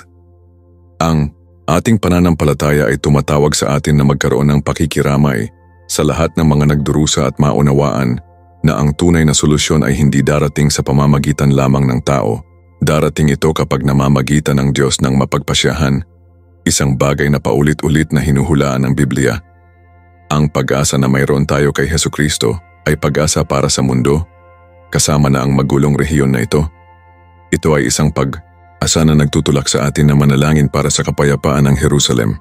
Ang ating pananampalataya ay tumatawag sa atin na magkaroon ng pakikiramay sa lahat ng mga nagdurusa at maunawaan na ang tunay na solusyon ay hindi darating sa pamamagitan lamang ng tao. Darating ito kapag namamagitan ng Diyos ng mapagpasyahan, isang bagay na paulit-ulit na hinuhulaan ng Biblia. Ang pag-asa na mayroon tayo kay Hesukristo ay pag-asa para sa mundo, kasama na ang magulong rehiyon na ito. Ito ay isang pag-asa na nagtutulak sa atin na manalangin para sa kapayapaan ng Jerusalem.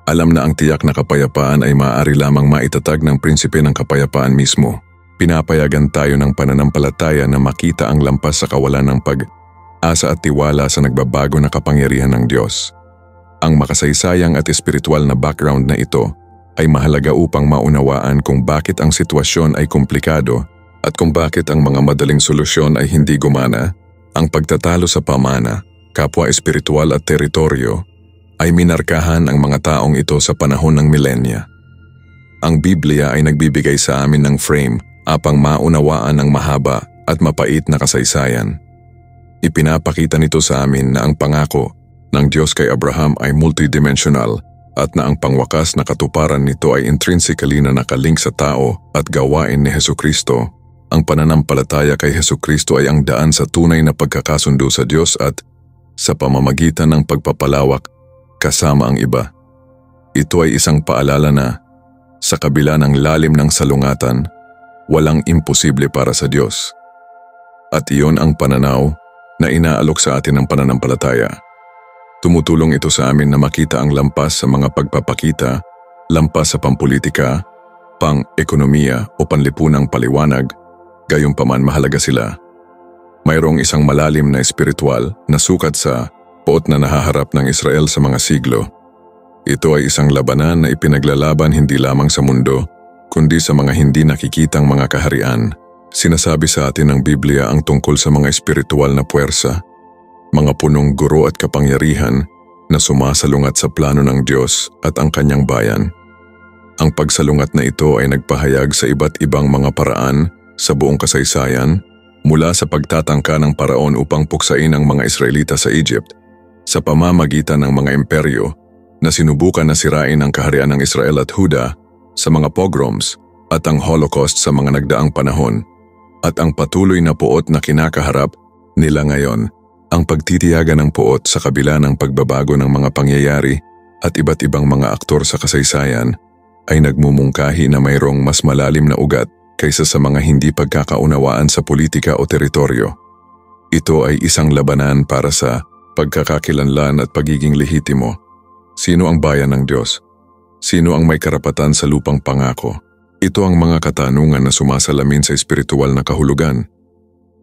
Alam na ang tiyak na kapayapaan ay maaari lamang maitatag ng prinsipe ng kapayapaan mismo. Pinapayagan tayo ng pananampalataya na makita ang lampas sa kawalan ng pag-asa at tiwala sa nagbabago na kapangyarihan ng Diyos. Ang makasaysayang at espiritual na background na ito ay mahalaga upang maunawaan kung bakit ang sitwasyon ay komplikado at kung bakit ang mga madaling solusyon ay hindi gumana. Ang pagtatalo sa pamana, kapwa espiritual at teritoryo ay minarkahan ang mga taong ito sa panahon ng milenya. Ang Biblia ay nagbibigay sa amin ng frame upang maunawaan ang mahaba at mapait na kasaysayan. Ipinapakita nito sa amin na ang pangako ng Diyos kay Abraham ay multidimensional at na ang pangwakas na katuparan nito ay intrinsically na nakalink sa tao at gawain ni Hesukristo. Ang pananampalataya kay Hesukristo ay ang daan sa tunay na pagkakasundo sa Diyos at sa pamamagitan ng pagpapalawak kasama ang iba. Ito ay isang paalala na sa kabila ng lalim ng salungatan, walang imposible para sa Diyos. At iyon ang pananaw na inaalok sa atin ng pananampalataya. Tumutulong ito sa amin na makita ang lampas sa mga pagpapakita, lampas sa pampolitika, pang-ekonomiya o panlipunang paliwanag. Gayunpaman mahalaga sila. Mayroong isang malalim na espiritual na sukat sa poot na nahaharap ng Israel sa mga siglo. Ito ay isang labanan na ipinaglalaban hindi lamang sa mundo, kundi sa mga hindi nakikitang mga kaharian. Sinasabi sa atin ng Biblia ang tungkol sa mga espiritual na puwersa, mga punong guro at kapangyarihan na sumasalungat sa plano ng Diyos at ang kanyang bayan. Ang pagsalungat na ito ay nagpahayag sa iba't ibang mga paraan sa buong kasaysayan, mula sa pagtatangka ng paraon upang puksain ang mga Israelita sa Egypt, sa pamamagitan ng mga imperyo na sinubukan na sirain ang kaharian ng Israel at Huda, sa mga pogroms at ang Holocaust sa mga nagdaang panahon, at ang patuloy na puot na kinakaharap nila ngayon, ang pagtitiyaga ng puot sa kabila ng pagbabago ng mga pangyayari at iba't ibang mga aktor sa kasaysayan ay nagmumungkahi na mayroong mas malalim na ugat kaysa sa mga hindi pagkakaunawaan sa politika o teritoryo. Ito ay isang labanan para sa pagkakakilanlan at pagiging lehitimo. Sino ang bayan ng Diyos? Sino ang may karapatan sa lupang pangako? Ito ang mga katanungan na sumasalamin sa espiritual na kahulugan.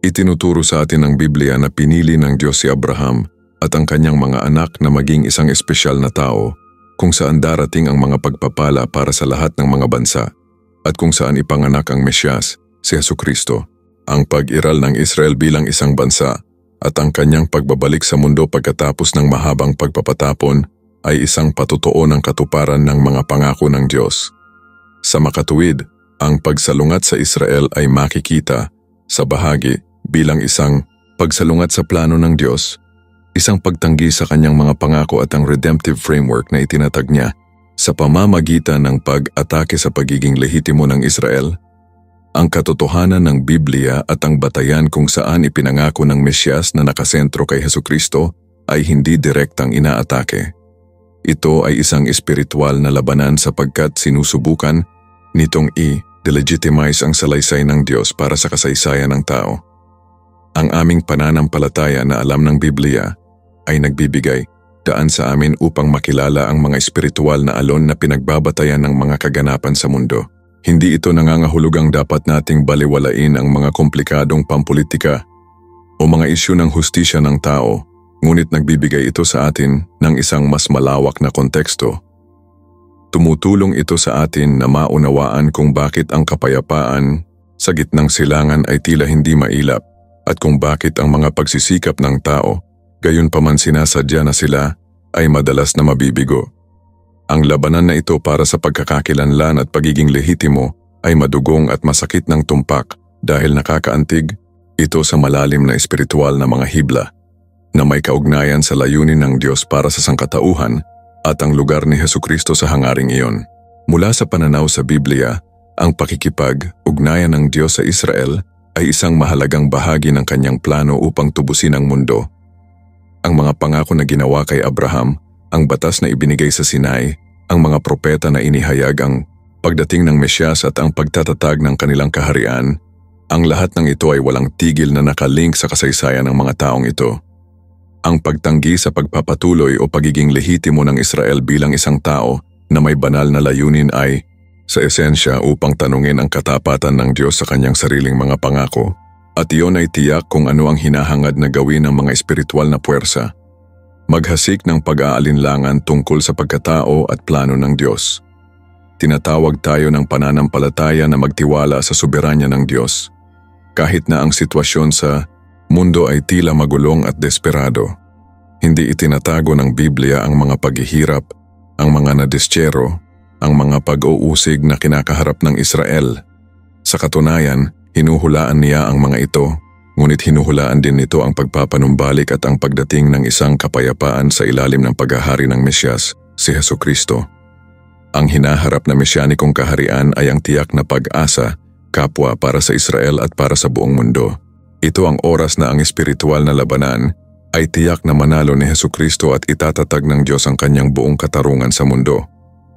Itinuturo sa atin ng Biblia na pinili ng Diyos si Abraham at ang kanyang mga anak na maging isang espesyal na tao kung saan darating ang mga pagpapala para sa lahat ng mga bansa at kung saan ipanganak ang Mesyas, si Hesukristo, ang pag-iral ng Israel bilang isang bansa at ang kanyang pagbabalik sa mundo pagkatapos ng mahabang pagpapatapon ay isang patotoo ng katuparan ng mga pangako ng Diyos. Sa makatuwid, ang pagsalungat sa Israel ay makikita sa bahagi bilang isang pagsalungat sa plano ng Diyos, isang pagtanggi sa kanyang mga pangako at ang redemptive framework na itinatag niya sa pamamagitan ng pag-atake sa pagiging lehitimo ng Israel. Ang katotohanan ng Biblia at ang batayan kung saan ipinangako ng Mesyas na nakasentro kay Hesukristo ay hindi direktang inaatake. Ito ay isang espiritual na labanan sapagkat sinusubukan nitong i-delegitimize ang salaysay ng Diyos para sa kasaysayan ng tao. Ang aming pananampalataya na alam ng Biblia ay nagbibigay daan sa amin upang makilala ang mga espiritual na alon na pinagbabatayan ng mga kaganapan sa mundo. Hindi ito nangangahulugang dapat nating baliwalain ang mga komplikadong pampolitika o mga isyu ng hustisya ng tao, ngunit nagbibigay ito sa atin ng isang mas malawak na konteksto. Tumutulong ito sa atin na maunawaan kung bakit ang kapayapaan sa gitnang silangan ay tila hindi mailap at kung bakit ang mga pagsisikap ng tao, gayunpaman sinasadya na sila, ay madalas na mabibigo. Ang labanan na ito para sa pagkakakilanlan at pagiging lehitimo ay madugong at masakit ng tumpak dahil nakakaantig ito sa malalim na espiritual na mga hibla na may kaugnayan sa layunin ng Diyos para sa sangkatauhan at ang lugar ni Hesukristo sa hangaring iyon. Mula sa pananaw sa Biblia, Ang pakikipag-ugnayan ng Diyos sa Israel ay isang mahalagang bahagi ng kanyang plano upang tubusin ang mundo. Ang mga pangako na ginawa kay Abraham, ang batas na ibinigay sa Sinai, ang mga propeta na inihayag ang pagdating ng Mesyas at ang pagtatatag ng kanilang kaharian, ang lahat ng ito ay walang tigil na nakalink sa kasaysayan ng mga taong ito. Ang pagtanggi sa pagpapatuloy o pagiging lehitimo ng Israel bilang isang tao na may banal na layunin ay, sa esensya upang tanungin ang katapatan ng Diyos sa kanyang sariling mga pangako, at iyon ay tiyak kung ano ang hinahangad na gawin ng mga espiritual na puwersa. Maghasik ng pag-aalinlangan tungkol sa pagkatao at plano ng Diyos. Tinatawag tayo ng pananampalataya na magtiwala sa soberanya ng Diyos. Kahit na ang sitwasyon sa mundo ay tila magulong at desperado, hindi itinatago ng Biblia ang mga paghihirap, ang mga nadestyero, ang mga pag-uusig na kinakaharap ng Israel. Sa katunayan, hinuhulaan niya ang mga ito, ngunit hinuhulaan din nito ang pagpapanumbalik at ang pagdating ng isang kapayapaan sa ilalim ng paghahari ng Mesyas, si Hesukristo. Ang hinaharap na mesyanikong kaharian ay ang tiyak na pag-asa, kapwa para sa Israel at para sa buong mundo. Ito ang oras na ang espiritual na labanan ay tiyak na manalo ni Hesukristo at itatatag ng Diyos ang kanyang buong katarungan sa mundo.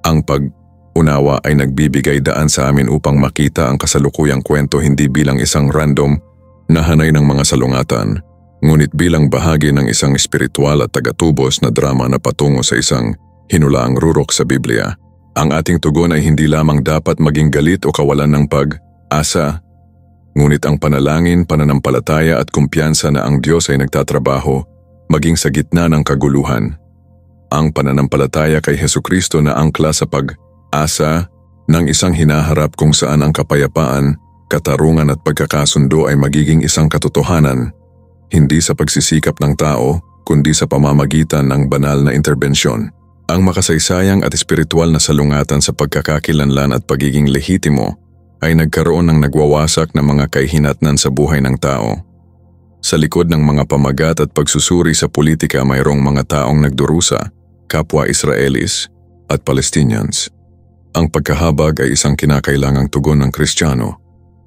Ang pag-unawa ay nagbibigay daan sa amin upang makita ang kasalukuyang kwento hindi bilang isang random na hanay ng mga salungatan, ngunit bilang bahagi ng isang espiritual at tagatubos na drama na patungo sa isang hinulaang rurok sa Biblia. Ang ating tugon ay hindi lamang dapat maging galit o kawalan ng pag-asa, ngunit ang panalangin, pananampalataya at kumpiyansa na ang Diyos ay nagtatrabaho maging sa gitna ng kaguluhan. Ang pananampalataya kay Hesukristo na angkla sa pag-asa ng isang hinaharap kung saan ang kapayapaan, katarungan at pagkakasundo ay magiging isang katotohanan, hindi sa pagsisikap ng tao kundi sa pamamagitan ng banal na interbensyon. Ang makasaysayang at espiritual na salungatan sa pagkakakilanlan at pagiging lehitimo ay nagkaroon ng nagwawasak na mga kahihinatnan sa buhay ng tao. Sa likod ng mga pamagat at pagsusuri sa politika mayroong mga taong nagdurusa, kapwa Israelis at Palestinians. Ang pagkahabag ay isang kinakailangang tugon ng Kristiyano,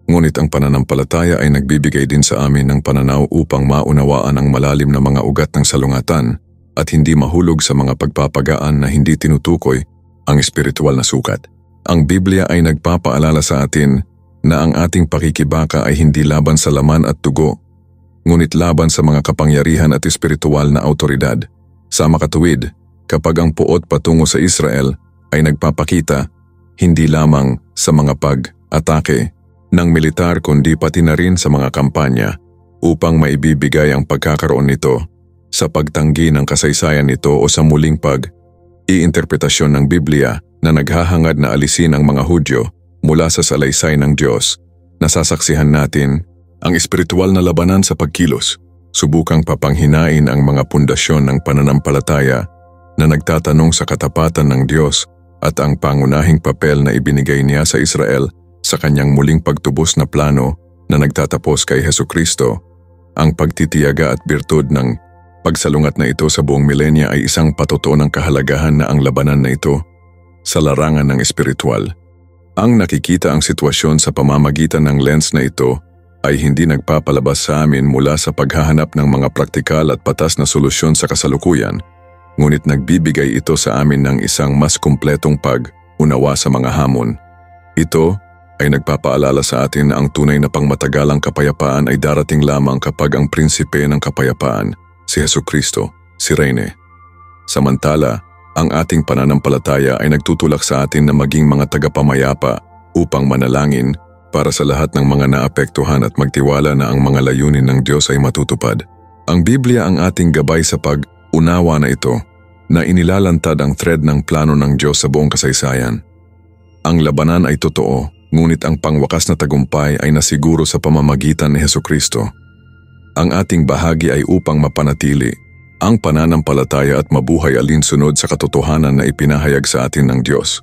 ngunit ang pananampalataya ay nagbibigay din sa amin ng pananaw upang maunawaan ang malalim na mga ugat ng salungatan at hindi mahulog sa mga pagpapagaan na hindi tinutukoy ang espiritual na sukat. Ang Biblia ay nagpapaalala sa atin na ang ating pakikibaka ay hindi laban sa laman at dugo, ngunit laban sa mga kapangyarihan at espiritual na autoridad. Sa makatuwid, kapag ang puot patungo sa Israel ay nagpapakita hindi lamang sa mga pag-atake ng militar kundi pati na rin sa mga kampanya upang maibibigay ang pagkakaroon nito sa pagtanggi ng kasaysayan nito o sa muling pag-iinterpretasyon ng Biblia na naghahangad na alisin ang mga Hudyo mula sa salaysay ng Diyos. Nasasaksihan natin ang espiritual na labanan sa pagkilos, subukang papanghinain ang mga pundasyon ng pananampalataya na nagtatanong sa katapatan ng Diyos at ang pangunahing papel na ibinigay niya sa Israel sa kanyang muling pagtubos na plano na nagtatapos kay Hesukristo. Ang pagtitiyaga at birtud ng pagsalungat na ito sa buong milenya ay isang patotoo ng kahalagahan na ang labanan na ito sa larangan ng espiritual. Ang nakikita ang sitwasyon sa pamamagitan ng lens na ito ay hindi nagpapalabas sa amin mula sa paghahanap ng mga praktikal at patas na solusyon sa kasalukuyan, ngunit nagbibigay ito sa amin ng isang mas kumpletong pag-unawa sa mga hamon. Ito ay nagpapaalala sa atin na ang tunay na pangmatagalang kapayapaan ay darating lamang kapag ang prinsipe ng kapayapaan, si Hesukristo, si Reyne. Samantala, ang ating pananampalataya ay nagtutulak sa atin na maging mga tagapamayapa upang manalangin para sa lahat ng mga naapektuhan at magtiwala na ang mga layunin ng Diyos ay matutupad. Ang Biblia ang ating gabay sa pag-unawa na ito, na inilalantad ang thread ng plano ng Diyos sa buong kasaysayan. Ang labanan ay totoo, ngunit ang pangwakas na tagumpay ay nasiguro sa pamamagitan ni Hesukristo. Ang ating bahagi ay upang mapanatili ang pananampalataya at mabuhay alinsunod sa katotohanan na ipinahayag sa atin ng Diyos.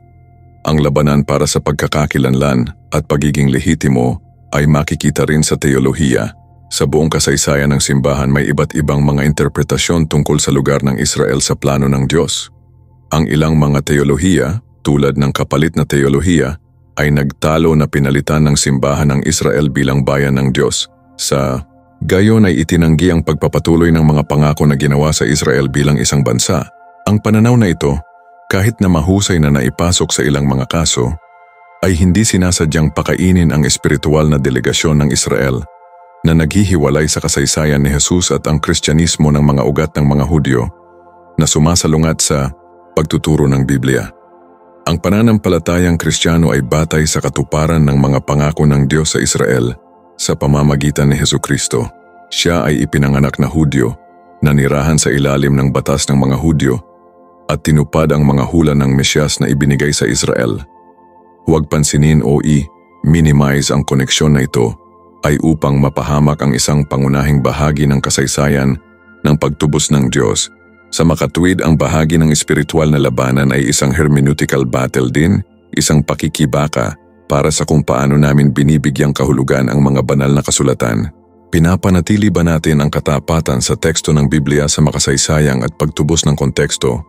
Ang labanan para sa pagkakakilanlan at pagiging lehitimo ay makikita rin sa teolohiya. Sa buong kasaysayan ng simbahan may iba't ibang mga interpretasyon tungkol sa lugar ng Israel sa plano ng Diyos. Ang ilang mga teolohiya, tulad ng kapalit na teolohiya, ay nagtalo na pinalitan ng simbahan ng Israel bilang bayan ng Diyos. Sa gayon ay itinanggi ang pagpapatuloy ng mga pangako na ginawa sa Israel bilang isang bansa. Ang pananaw na ito, kahit na mahusay na naipasok sa ilang mga kaso, ay hindi sinasadyang pakainin ang espiritual na delegasyon ng Israel na naghihiwalay sa kasaysayan ni Jesus at ang Kristyanismo ng mga ugat ng mga Hudyo na sumasalungat sa pagtuturo ng Biblia. Ang pananampalatayang Kristiyano ay batay sa katuparan ng mga pangako ng Diyos sa Israel sa pamamagitan ni Hesukristo. Siya ay ipinanganak na Hudyo, nanirahan sa ilalim ng batas ng mga Hudyo at tinupad ang mga hula ng Mesyas na ibinigay sa Israel. Huwag pansinin o i-minimize ang koneksyon na ito ay upang mapahamak ang isang pangunahing bahagi ng kasaysayan ng pagtubos ng Diyos. Sa makatuwid, ang bahagi ng espiritual na labanan ay isang hermeneutical battle din, isang pakikibaka para sa kung paano namin binibigyang kahulugan ang mga banal na kasulatan. Pinapanatili ba natin ang katapatan sa teksto ng Biblia sa makasaysayang at pagtubos ng konteksto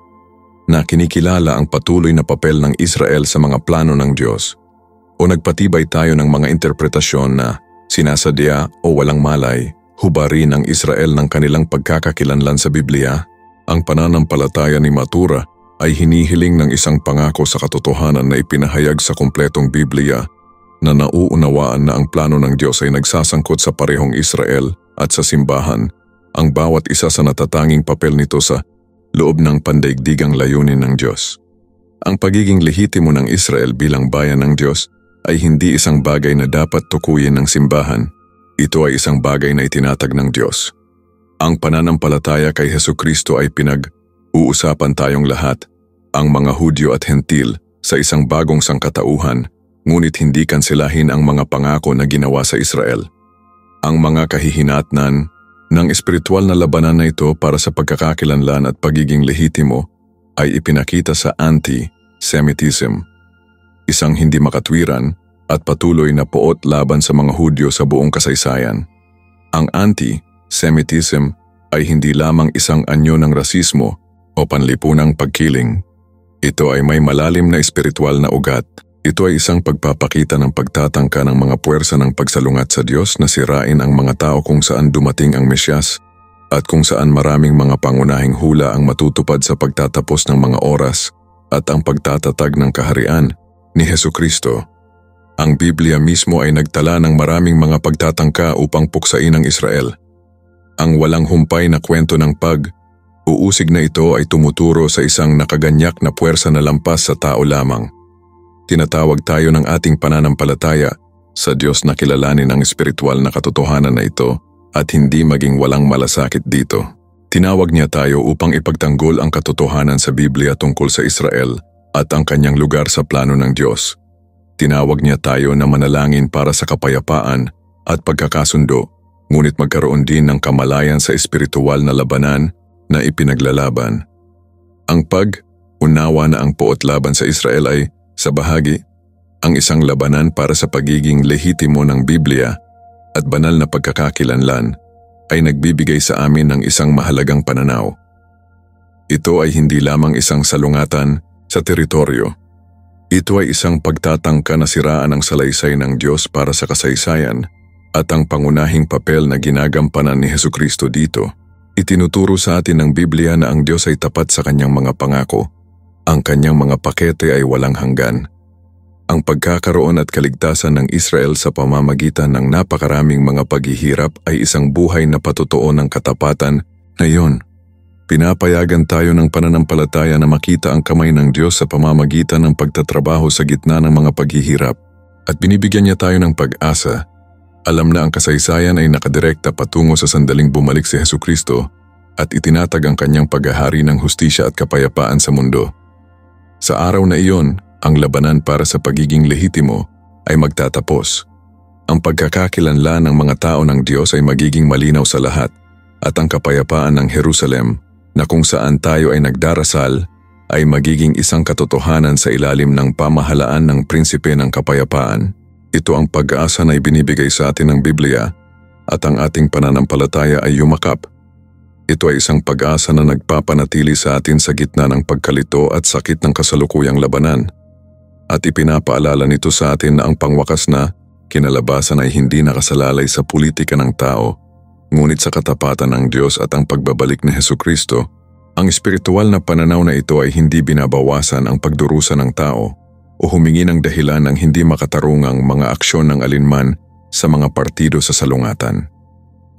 na kinikilala ang patuloy na papel ng Israel sa mga plano ng Diyos? O nagpatibay tayo ng mga interpretasyon na sinasadya o walang malay, hubarin ang Israel ng kanilang pagkakakilanlan sa Biblia? Ang pananampalataya ni Matura ay hinihiling ng isang pangako sa katotohanan na ipinahayag sa kumpletong Biblia na nauunawaan na ang plano ng Diyos ay nagsasangkot sa parehong Israel at sa simbahan, ang bawat isa sa natatanging papel nito sa loob ng pandaigdigang layunin ng Diyos. Ang pagiging lehitimo ng Israel bilang bayan ng Diyos ay hindi isang bagay na dapat tukuyin ng simbahan. Ito ay isang bagay na itinatag ng Diyos. Ang pananampalataya kay Hesukristo ay pinag-uusapan tayong lahat, ang mga Hudyo at Hentil, sa isang bagong sangkatauhan, ngunit hindi kansilahin ang mga pangako na ginawa sa Israel. Ang mga kahihinatnan ng espiritual na labanan na ito para sa pagkakakilanlan at pagiging lehitimo ay ipinakita sa anti-Semitism, isang hindi makatwiran at patuloy na poot laban sa mga Hudyo sa buong kasaysayan. Ang anti-Semitism ay hindi lamang isang anyo ng rasismo o panlipunang pagkiling. Ito ay may malalim na espiritual na ugat. Ito ay isang pagpapakita ng pagtatangka ng mga puwersa ng pagsalungat sa Diyos na sirain ang mga tao kung saan dumating ang Mesyas at kung saan maraming mga pangunahing hula ang matutupad sa pagtatapos ng mga oras at ang pagtatatag ng kaharian ni Hesukristo. Ang Biblia mismo ay nagtala ng maraming mga pagtatangka upang puksain ang Israel. Ang walang humpay na kwento ng pag-uusig na ito ay tumuturo sa isang nakaganyak na puwersa na lampas sa tao lamang. Tinatawag tayo ng ating pananampalataya sa Diyos na kilalanin ang espiritual na katotohanan na ito at hindi maging walang malasakit dito. Tinawag niya tayo upang ipagtanggol ang katotohanan sa Biblia tungkol sa Israel at ang kanyang lugar sa plano ng Diyos. Tinawag niya tayo na manalangin para sa kapayapaan at pagkakasundo, ngunit magkaroon din ng kamalayan sa espiritual na labanan na ipinaglalaban. Ang pag-unawa na ang poot laban sa Israel ay, sa bahagi, ang isang labanan para sa pagiging lehitimo ng Biblia at banal na pagkakakilanlan ay nagbibigay sa amin ng isang mahalagang pananaw. Ito ay hindi lamang isang salungatan sa teritoryo. Ito ay isang pagtatangka na siraan ang salaysay ng Diyos para sa kasaysayan at ang pangunahing papel na ginagampanan ni Hesukristo dito. Itinuturo sa atin ng Biblia na ang Diyos ay tapat sa kanyang mga pangako. Ang kanyang mga pakete ay walang hanggan. Ang pagkakaroon at kaligtasan ng Israel sa pamamagitan ng napakaraming mga paghihirap ay isang buhay na patotoo ng katapatan na iyon. Pinapayagan tayo ng pananampalataya na makita ang kamay ng Diyos sa pamamagitan ng pagtatrabaho sa gitna ng mga paghihirap at binibigyan niya tayo ng pag-asa. Alam na ang kasaysayan ay nakadirekta patungo sa sandaling bumalik si Hesukristo at itinatag ang kanyang paghahari ng hustisya at kapayapaan sa mundo. Sa araw na iyon, ang labanan para sa pagiging lehitimo ay magtatapos. Ang pagkakakilanlan ng mga tao ng Diyos ay magiging malinaw sa lahat at ang kapayapaan ng Jerusalem na kung saan tayo ay nagdarasal ay magiging isang katotohanan sa ilalim ng pamahalaan ng prinsipe ng kapayapaan. Ito ang pag-asa na ibinibigay sa atin ng Biblia at ang ating pananampalataya ay yumakap. Ito ay isang pag-asa na nagpapanatili sa atin sa gitna ng pagkalito at sakit ng kasalukuyang labanan. at ipinapaalala nito sa atin na ang pangwakas na kinalabasan ay hindi nakasalalay sa politika ng tao, ngunit sa katapatan ng Diyos at ang pagbabalik ni Hesukristo. Ang espiritual na pananaw na ito ay hindi binabawasan ang pagdurusa ng tao o humingi ng dahilan ng hindi makatarungang mga aksyon ng alinman sa mga partido sa salungatan.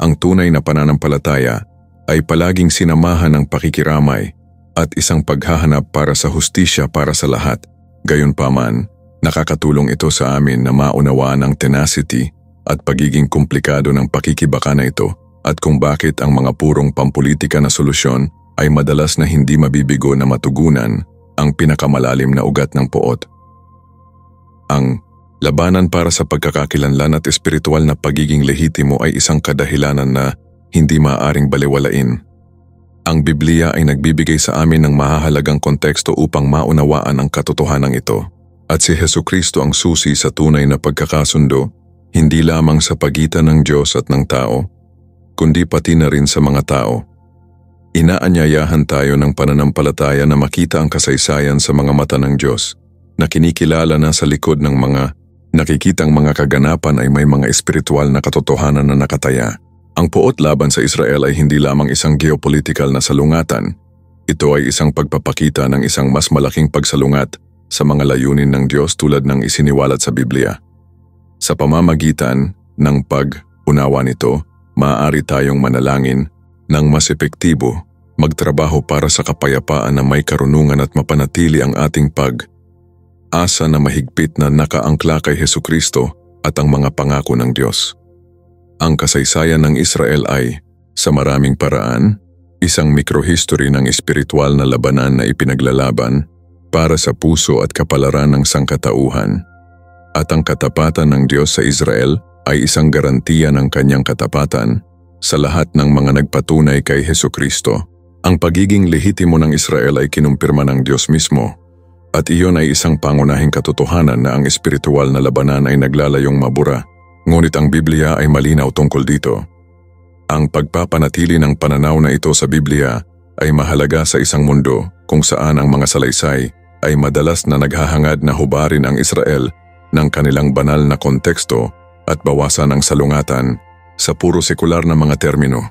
Ang tunay na pananampalataya ay palaging sinamahan ng pakikiramay at isang paghahanap para sa hustisya para sa lahat. Gayunpaman, nakakatulong ito sa amin na maunawaan ang tenacity at pagiging komplikado ng pakikibaka na ito at kung bakit ang mga purong pampolitika na solusyon ay madalas na hindi mabibigo na matugunan ang pinakamalalim na ugat ng poot. Ang labanan para sa pagkakakilanlan at espiritual na pagiging lehitimo ay isang kadahilanan na hindi maaaring baliwalain. Ang Biblia ay nagbibigay sa amin ng mahahalagang konteksto upang maunawaan ang katotohanan ito. At si Hesukristo ang susi sa tunay na pagkakasundo, hindi lamang sa pagitan ng Diyos at ng tao, kundi pati na rin sa mga tao. Inaanyayahan tayo ng pananampalataya na makita ang kasaysayan sa mga mata ng Diyos, na kinikilala na sa likod ng mga nakikitang mga kaganapan ay may mga espiritual na katotohanan na nakataya. Ang poot laban sa Israel ay hindi lamang isang geopolitical na salungatan. Ito ay isang pagpapakita ng isang mas malaking pagsalungat sa mga layunin ng Diyos tulad ng isiniwalat sa Biblia. Sa pamamagitan ng pag-unawa nito, maaari tayong manalangin ng mas epektibo, magtrabaho para sa kapayapaan na may karunungan at mapanatili ang ating pag-asa na mahigpit na nakaangkla kay Hesukristo at ang mga pangako ng Diyos. Ang kasaysayan ng Israel ay, sa maraming paraan, isang mikrohistory ng espiritual na labanan na ipinaglalaban para sa puso at kapalaran ng sangkatauhan. At ang katapatan ng Diyos sa Israel ay isang garantiya ng kanyang katapatan sa lahat ng mga nagpatunay kay Hesukristo. Ang pagiging lehitimo ng Israel ay kinumpirma ng Diyos mismo, at iyon ay isang pangunahing katotohanan na ang espiritual na labanan ay naglalayong mabura. Ngunit ang Biblia ay malinaw tungkol dito. Ang pagpapanatili ng pananaw na ito sa Biblia ay mahalaga sa isang mundo kung saan ang mga salaysay ay madalas na naghahangad na hubarin ang Israel ng kanilang banal na konteksto at bawasan ang salungatan sa puro sekular na mga termino.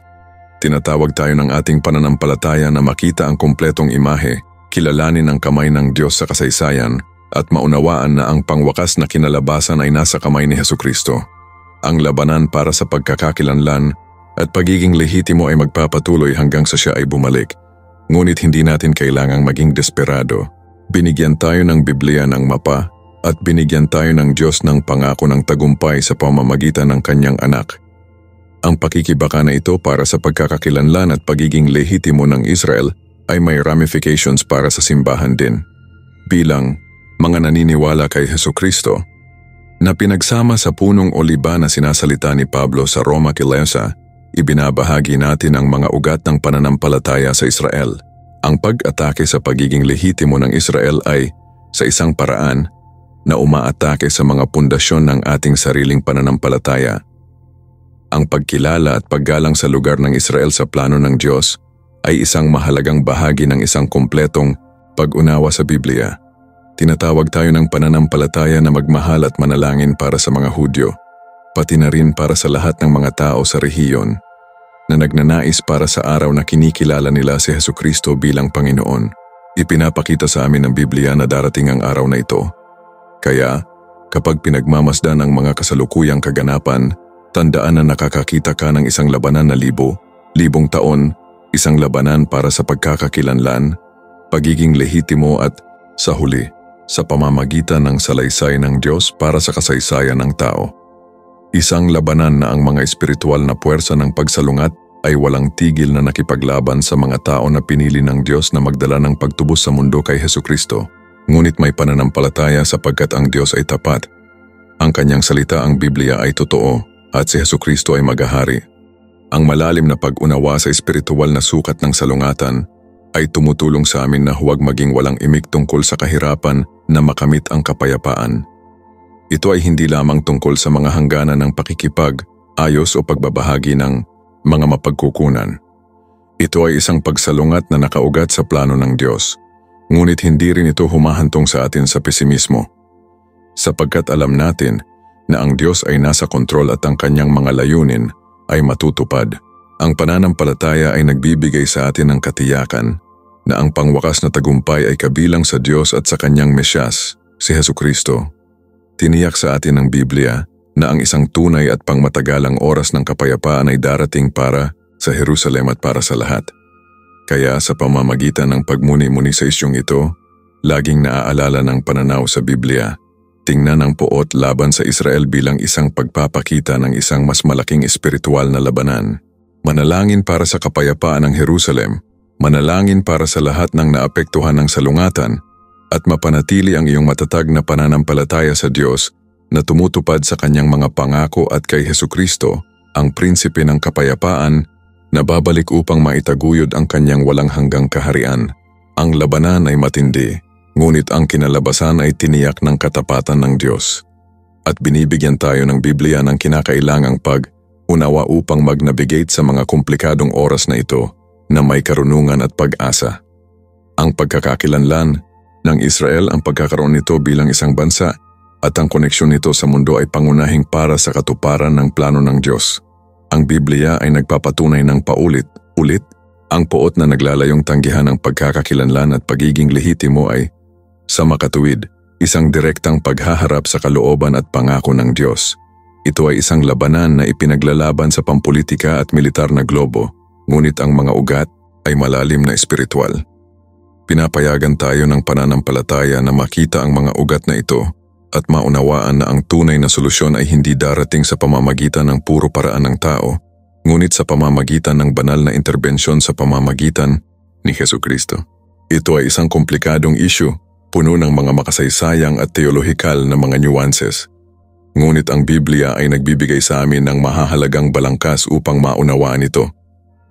Tinatawag tayo ng ating pananampalataya na makita ang kumpletong imahe, kilalanin ang kamay ng Diyos sa kasaysayan at maunawaan na ang pangwakas na kinalabasan ay nasa kamay ni Hesukristo. Ang labanan para sa pagkakakilanlan at pagiging lehitimo ay magpapatuloy hanggang sa siya ay bumalik. Ngunit hindi natin kailangang maging desperado. Binigyan tayo ng Biblia ng mapa at binigyan tayo ng Diyos ng pangako ng tagumpay sa pamamagitan ng kanyang anak. Ang pakikibaka na ito para sa pagkakakilanlan at pagiging lehitimo ng Israel ay may ramifications para sa simbahan din. Bilang mga naniniwala kay Hesukristo, na pinagsama sa punong oliba na sinasalita ni Pablo sa Roma Kilesa, ibinabahagi natin ang mga ugat ng pananampalataya sa Israel. Ang pag-atake sa pagiging lehitimo ng Israel ay, sa isang paraan, na umaatake sa mga pundasyon ng ating sariling pananampalataya. Ang pagkilala at paggalang sa lugar ng Israel sa plano ng Diyos ay isang mahalagang bahagi ng isang kumpletong pag-unawa sa Biblia. Tinatawag tayo ng pananampalataya na magmahal at manalangin para sa mga Hudyo, pati na rin para sa lahat ng mga tao sa rehiyon na nagnanais para sa araw na kinikilala nila si Hesukristo bilang Panginoon. Ipinapakita sa amin ng Biblia na darating ang araw na ito. Kaya, kapag pinagmamasdan ang mga kasalukuyang kaganapan, tandaan na nakakakita ka ng isang labanan na libong taon, isang labanan para sa pagkakakilanlan, pagiging lehitimo at, sa huli, sa pamamagitan ng salaysay ng Diyos para sa kasaysayan ng tao. Isang labanan na ang mga espiritual na puwersa ng pagsalungat ay walang tigil na nakipaglaban sa mga tao na pinili ng Diyos na magdala ng pagtubos sa mundo kay Hesukristo. Ngunit may pananampalataya sapagkat ang Diyos ay tapat. Ang kanyang salita, ang Biblia, ay totoo at si Hesukristo ay maghahari. Ang malalim na pag-unawa sa espiritual na sukat ng salungatan ay tumutulong sa amin na huwag maging walang imik tungkol sa kahirapan na makamit ang kapayapaan. Ito ay hindi lamang tungkol sa mga hangganan ng pakikipag, ayos o pagbabahagi ng mga mapagkukunan. Ito ay isang pagsalungat na nakaugat sa plano ng Diyos. Ngunit hindi rin ito humahantong sa atin sa pesimismo. sapagkat alam natin na ang Diyos ay nasa kontrol at ang kanyang mga layunin ay matutupad. Ang pananampalataya ay nagbibigay sa atin ng katiyakan na ang pangwakas na tagumpay ay kabilang sa Diyos at sa kanyang Mesyas, si Hesukristo. Tiniyak sa atin ng Biblia na ang isang tunay at pangmatagalang oras ng kapayapaan ay darating para sa Jerusalem at para sa lahat. Kaya sa pamamagitan ng pagmuni-muni sa isyong ito, laging naaalala ng pananaw sa Biblia. Tingnan ang puot laban sa Israel bilang isang pagpapakita ng isang mas malaking espiritual na labanan. Manalangin para sa kapayapaan ng Jerusalem, manalangin para sa lahat ng naapektuhan ng salungatan, at mapanatili ang iyong matatag na pananampalataya sa Diyos na tumutupad sa kanyang mga pangako at kay Hesukristo, ang prinsipe ng kapayapaan, na babalik upang maitaguyod ang kanyang walang hanggang kaharian. Ang labanan ay matindi, ngunit ang kinalabasan ay tiniyak ng katapatan ng Diyos. At binibigyan tayo ng Biblia ng kinakailangang pag-unawa upang mag-navigate sa mga komplikadong oras na ito na may karunungan at pag-asa. Ang pagkakakilanlan ng Israel, ang pagkakaroon nito bilang isang bansa at ang koneksyon nito sa mundo ay pangunahing para sa katuparan ng plano ng Diyos. Ang Biblia ay nagpapatunay ng paulit-ulit ang puot na naglalayong tanggihan ng pagkakakilanlan at pagiging lehitimo ay sa makatuwid, isang direktang paghaharap sa kalooban at pangako ng Diyos. Ito ay isang labanan na ipinaglalaban sa pampolitika at militar na globo, ngunit ang mga ugat ay malalim na espiritual. Pinapayagan tayo ng pananampalataya na makita ang mga ugat na ito at maunawaan na ang tunay na solusyon ay hindi darating sa pamamagitan ng puro paraan ng tao, ngunit sa pamamagitan ng banal na interbensyon sa pamamagitan ni Hesukristo. Ito ay isang komplikadong issue, puno ng mga makasaysayang at teolohikal na mga nuances. Ngunit ang Biblia ay nagbibigay sa amin ng mahahalagang balangkas upang maunawaan ito.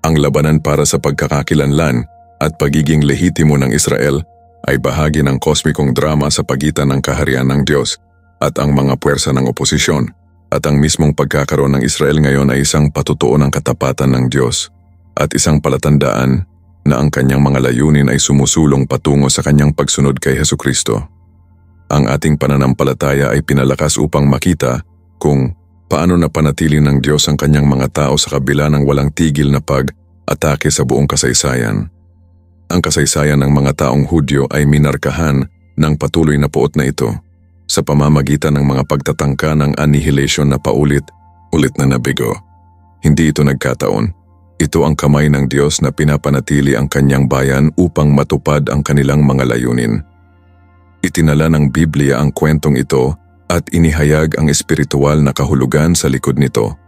Ang labanan para sa pagkakakilanlan at pagiging lehitimo ng Israel ay bahagi ng kosmikong drama sa pagitan ng kaharian ng Diyos at ang mga puwersa ng oposisyon, at ang mismong pagkakaroon ng Israel ngayon ay isang patutuo ng katapatan ng Diyos at isang palatandaan na ang kanyang mga layunin ay sumusulong patungo sa kanyang pagsunod kay Hesukristo. Ang ating pananampalataya ay pinalakas upang makita kung paano napanatili ng Diyos ang kanyang mga tao sa kabila ng walang tigil na pag-atake sa buong kasaysayan. Ang kasaysayan ng mga taong Hudyo ay minarkahan ng patuloy na puot na ito sa pamamagitan ng mga pagtatangka ng annihilation na paulit-ulit na nabigo. Hindi ito nagkataon. Ito ang kamay ng Diyos na pinapanatili ang kanyang bayan upang matupad ang kanilang mga layunin. Itinala ng Biblia ang kwentong ito at inihayag ang espiritual na kahulugan sa likod nito.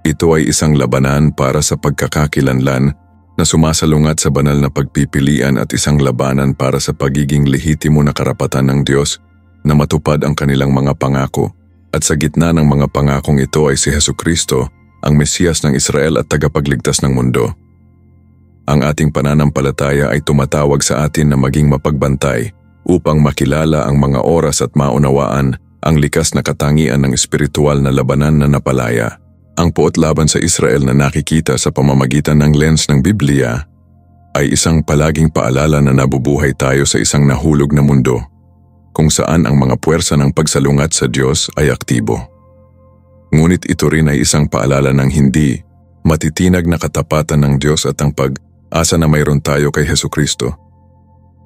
Ito ay isang labanan para sa pagkakakilanlan na sumasalungat sa banal na pagpipilian at isang labanan para sa pagiging lehitimo na karapatan ng Diyos na matupad ang kanilang mga pangako. At sa gitna ng mga pangakong ito ay si Hesukristo, ang Mesiyas ng Israel at tagapagligtas ng mundo. Ang ating pananampalataya ay tumatawag sa atin na maging mapagbantay upang makilala ang mga oras at maunawaan ang likas na katangian ng espiritual na labanan na napalaya. Ang puot laban sa Israel na nakikita sa pamamagitan ng lens ng Biblia ay isang palaging paalala na nabubuhay tayo sa isang nahulog na mundo kung saan ang mga puwersa ng pagsalungat sa Diyos ay aktibo. Ngunit ito rin ay isang paalala ng hindi matitinag na katapatan ng Diyos at ang pag-asa na mayroon tayo kay Hesukristo.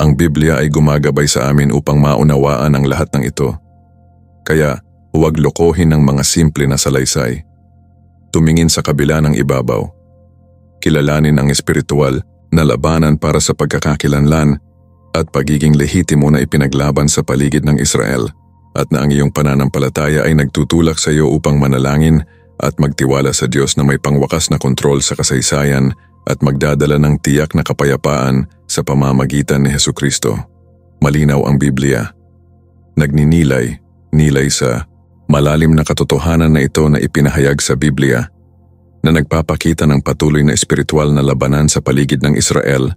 Ang Biblia ay gumagabay sa amin upang maunawaan ang lahat ng ito. Kaya huwag lokohin ng mga simple na salaysay. Tumingin sa kabila ng ibabaw. Kilalanin ang espiritual na labanan para sa pagkakakilanlan at pagiging lehitimo na ipinaglaban sa paligid ng Israel, at na ang iyong pananampalataya ay nagtutulak sa iyo upang manalangin at magtiwala sa Diyos na may pangwakas na kontrol sa kasaysayan at magdadala ng tiyak na kapayapaan sa pamamagitan ni Hesukristo. Malinaw ang Biblia. Nagninilay sa malalim na katotohanan na ito na ipinahayag sa Biblia na nagpapakita ng patuloy na espiritual na labanan sa paligid ng Israel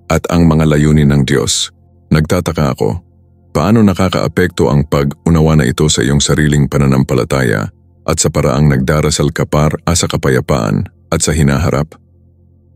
at ang mga layunin ng Diyos. Nagtataka ako, paano nakakaapekto ang pag-unawa na ito sa iyong sariling pananampalataya at sa paraang nagdarasal ka para sa kapayapaan at sa hinaharap?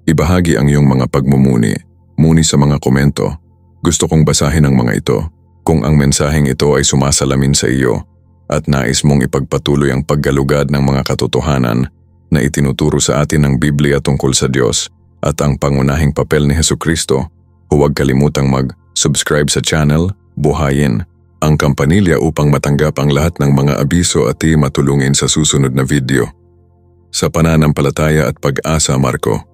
Ibahagi ang iyong mga pagmumuni, muni sa mga komento. Gusto kong basahin ang mga ito. Kung ang mensaheng ito ay sumasalamin sa iyo at nais mong ipagpatuloy ang paggalugad ng mga katotohanan na itinuturo sa atin ng Biblia tungkol sa Diyos at ang pangunahing papel ni Hesukristo, huwag kalimutang mag-subscribe sa channel, buhayin ang kampanilya upang matanggap ang lahat ng mga abiso at matulungin sa susunod na video. Sa pananampalataya at pag-asa, Marco.